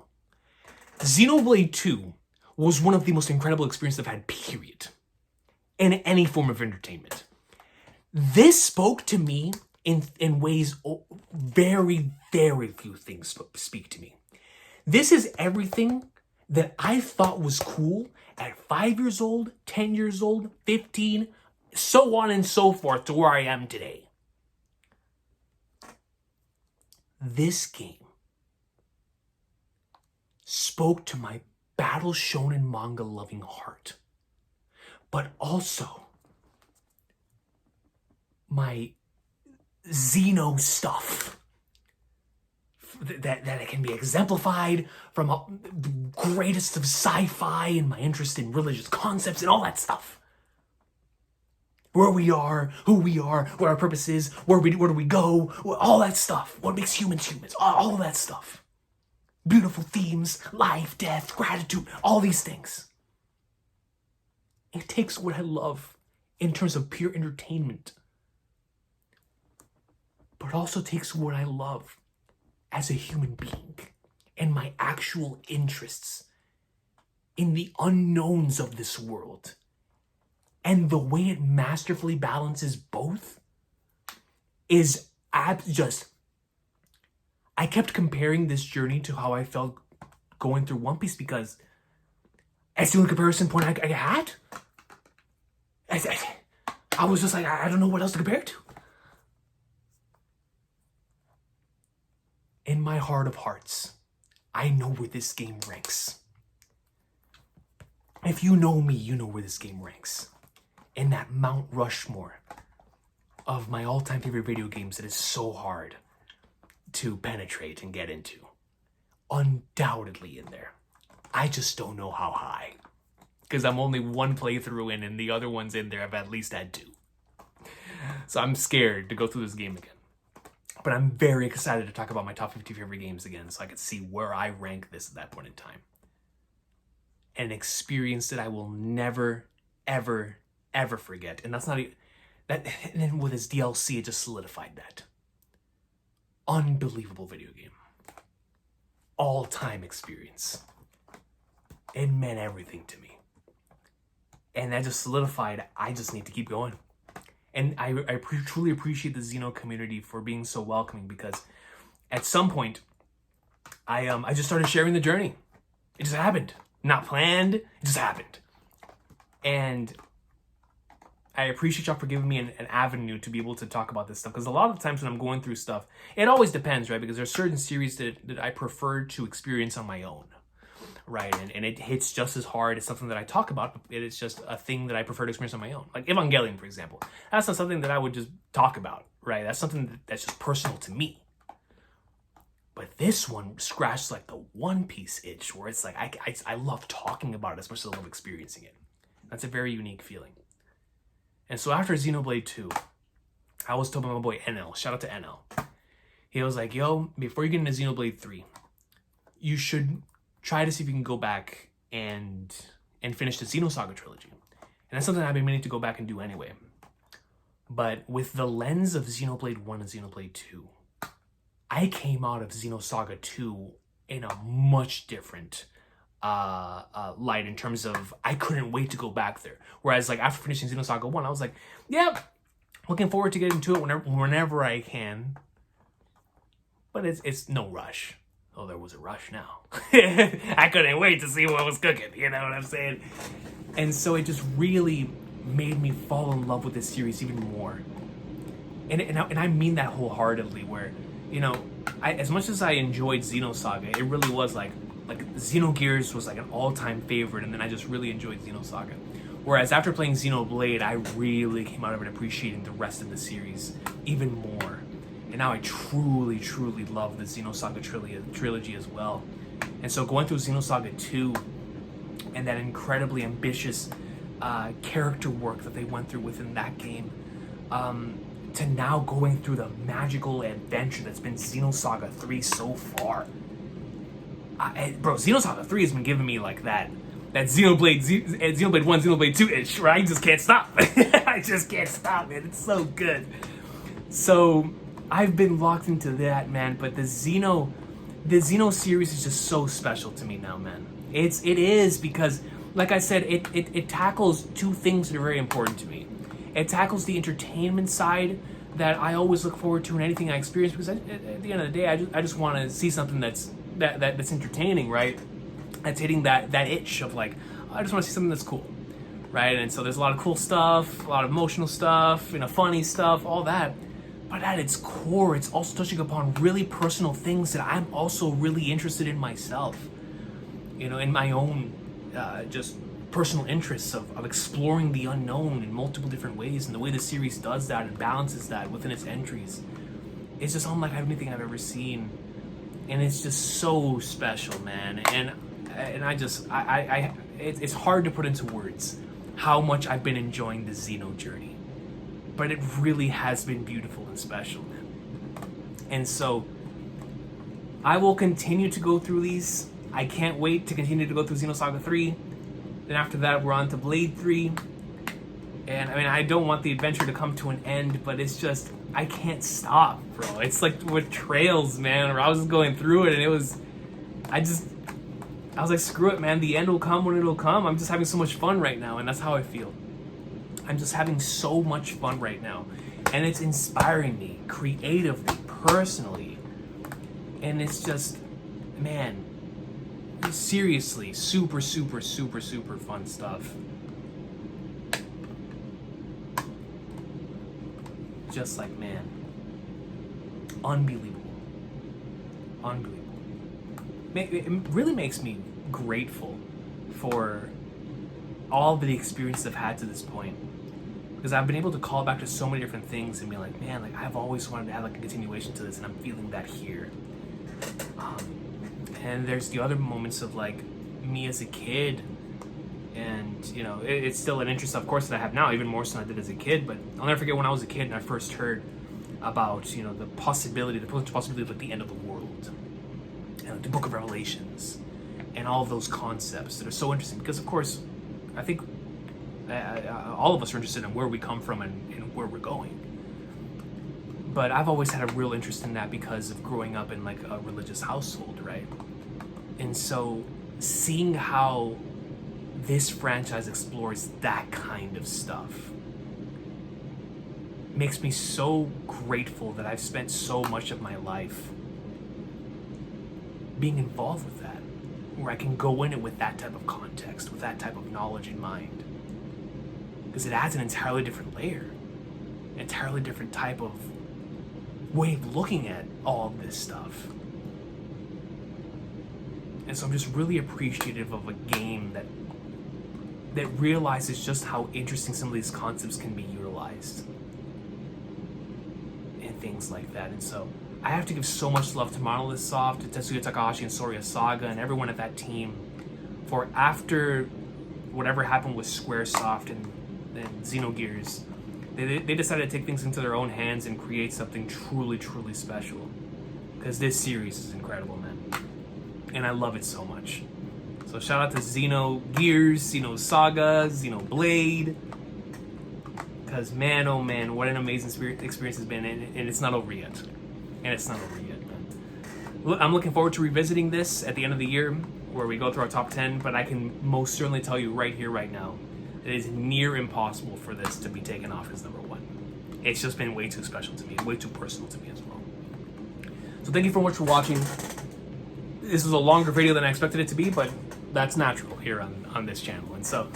Xenoblade 2 was one of the most incredible experiences I've had, period. In any form of entertainment. This spoke to me in ways very, very few things speak to me. This is everything that I thought was cool at 5 years old, 10 years old, 15, so on and so forth to where I am today. This game spoke to my battle shonen manga loving heart, but also my Xeno stuff that it can be exemplified from the greatest of sci-fi and my interest in religious concepts and all that stuff. Where we are, who we are, what our purpose is, where do we go, all that stuff. What makes humans humans, all that stuff. Beautiful themes, life, death, gratitude, all these things. It takes what I love in terms of pure entertainment, but it also takes what I love as a human being and my actual interests in the unknowns of this world. And the way it masterfully balances both is just... I kept comparing this journey to how I felt going through One Piece because that's the only comparison point I had. I was just like, I don't know what else to compare it to. In my heart of hearts, I know where this game ranks. If you know me, you know where this game ranks. In that Mount Rushmore of my all-time favorite video games that is so hard to penetrate and get into. Undoubtedly in there. I just don't know how high. Because I'm only one playthrough in and the other ones in there I've at least had two. So I'm scared to go through this game again. But I'm very excited to talk about my top 50 favorite games again so I can see where I rank this at that point in time. An experience that I will never, ever, ever forget. And that's not even... And then with his DLC, it just solidified that. Unbelievable video game. All-time experience. It meant everything to me. And that just solidified, I just need to keep going. And I truly appreciate the Xeno community for being so welcoming because at some point, I just started sharing the journey. It just happened. Not planned, it just happened. And I appreciate y'all for giving me an avenue to be able to talk about this stuff. Because a lot of times when I'm going through stuff, it always depends, right? Because there's certain series that I prefer to experience on my own, right? And it hits just as hard as something that I talk about, but it's just a thing that I prefer to experience on my own. Like Evangelion, for example. That's not something that I would just talk about, right? That's something that's just personal to me. But this one scratched like the One Piece itch, where it's like, I love talking about it as much as I love experiencing it. That's a very unique feeling. And so after Xenoblade 2, I was told by my boy NL, shout out to NL. He was like, yo, before you get into Xenoblade 3, you should try to see if you can go back and finish the Xenosaga trilogy. And that's something I've been meaning to go back and do anyway. But with the lens of Xenoblade 1 and Xenoblade 2, I came out of Xenosaga 2 in a much different light in terms of I couldn't wait to go back there. Whereas like after finishing Xenosaga 1, I was like, yeah, looking forward to getting to it whenever I can. But it's no rush. Oh, there was a rush now. I couldn't wait to see what was cooking, you know what I'm saying? And so it just really made me fall in love with this series even more. And I mean that wholeheartedly, where, you know, as much as I enjoyed Xenosaga, it really was like Xenogears was like an all-time favorite, and then I just really enjoyed Xenosaga. Whereas after playing Xenoblade, I really came out of it appreciating the rest of the series even more. And now I truly, truly love the Xenosaga trilogy as well. And so going through Xenosaga 2 and that incredibly ambitious character work that they went through within that game, to now going through the magical adventure that's been Xenosaga 3 so far. Bro, Xenosaga 3 has been giving me like that Xenoblade 1, Xenoblade 2 itch, right? I just can't stop. I just can't stop, man. It's so good. So I've been locked into that, man. But the Xeno series is just so special to me now, man. It is because, like I said, it tackles two things that are very important to me. It tackles the entertainment side that I always look forward to in anything I experience, because at the end of the day, I just want to see something that's entertaining, right? That's hitting that itch of like, I just want to see something that's cool, right? And so there's a lot of cool stuff, a lot of emotional stuff, you know, funny stuff, all that. But at its core, it's also touching upon really personal things that I'm also really interested in myself. In my own just personal interests of exploring the unknown in multiple different ways. And the way the series does that and balances that within its entries, it's just unlike anything I've ever seen. And it's just so special, man. And it's hard to put into words how much I've been enjoying the Xeno journey. But it really has been beautiful and special. And so I will continue to go through these. I can't wait to continue to go through Xenosaga 3. Then after that, we're on to Blade 3. And I don't want the adventure to come to an end, but it's just, I can't stop, bro. It's like with Trails, man, where I was just going through it, and I was like, screw it, man. The end will come when it'll come. I'm just having so much fun right now, and that's how I feel. I'm just having so much fun right now. And it's inspiring me creatively, personally. And it's just, man, seriously, super, super, super, super fun stuff. Just like, man, unbelievable. Unbelievable. It really makes me grateful for all of the experiences I've had to this point. Because I've been able to call back to so many different things and be like, man, like I've always wanted to have like a continuation to this, and I'm feeling that here. And there's the other moments of like me as a kid, and it's still an interest, of course, that I have now, even more so than I did as a kid. But I'll never forget when I was a kid and I first heard about the potential possibility of like the end of the world, and like, the Book of Revelations, and all of those concepts that are so interesting. Because of course, I think all of us are interested in where we come from and where we're going. But I've always had a real interest in that because of growing up in like a religious household, right? And so seeing how this franchise explores that kind of stuff makes me so grateful that I've spent so much of my life being involved with that, where I can go in it with that type of context, with that type of knowledge in mind. Because it adds an entirely different layer, entirely different type of way of looking at all of this stuff. And so I'm just really appreciative of a game that realizes just how interesting some of these concepts can be utilized and things like that. And so I have to give so much love to Monolith Soft, to Tetsuya Takahashi and Soria Saga, and everyone at that team for, after whatever happened with Squaresoft and Xenogears, they decided to take things into their own hands and create something truly, truly special. Because this series is incredible, man. And I love it so much. So shout out to Xenogears, Xenosaga, Xenoblade. Because man, oh man, what an amazing experience has been. And it's not over yet. And it's not over yet, man. I'm looking forward to revisiting this at the end of the year, where we go through our top 10. But I can most certainly tell you right here, right now, it is near impossible for this to be taken off as number 1. It's just been way too special to me, way too personal to me as well. So thank you so much for watching. This was a longer video than I expected it to be, but that's natural here on this channel. And so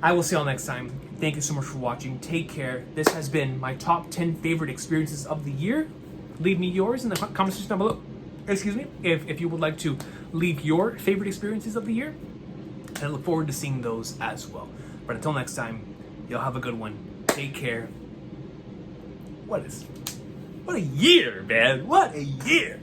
I will see y'all next time. Thank you so much for watching. Take care. This has been my top 10 favorite experiences of the year. Leave me yours in the comment section down below. Excuse me, if you would like to leave your favorite experiences of the year. And I look forward to seeing those as well. But until next time, y'all have a good one. Take care. What a year, man. What a year.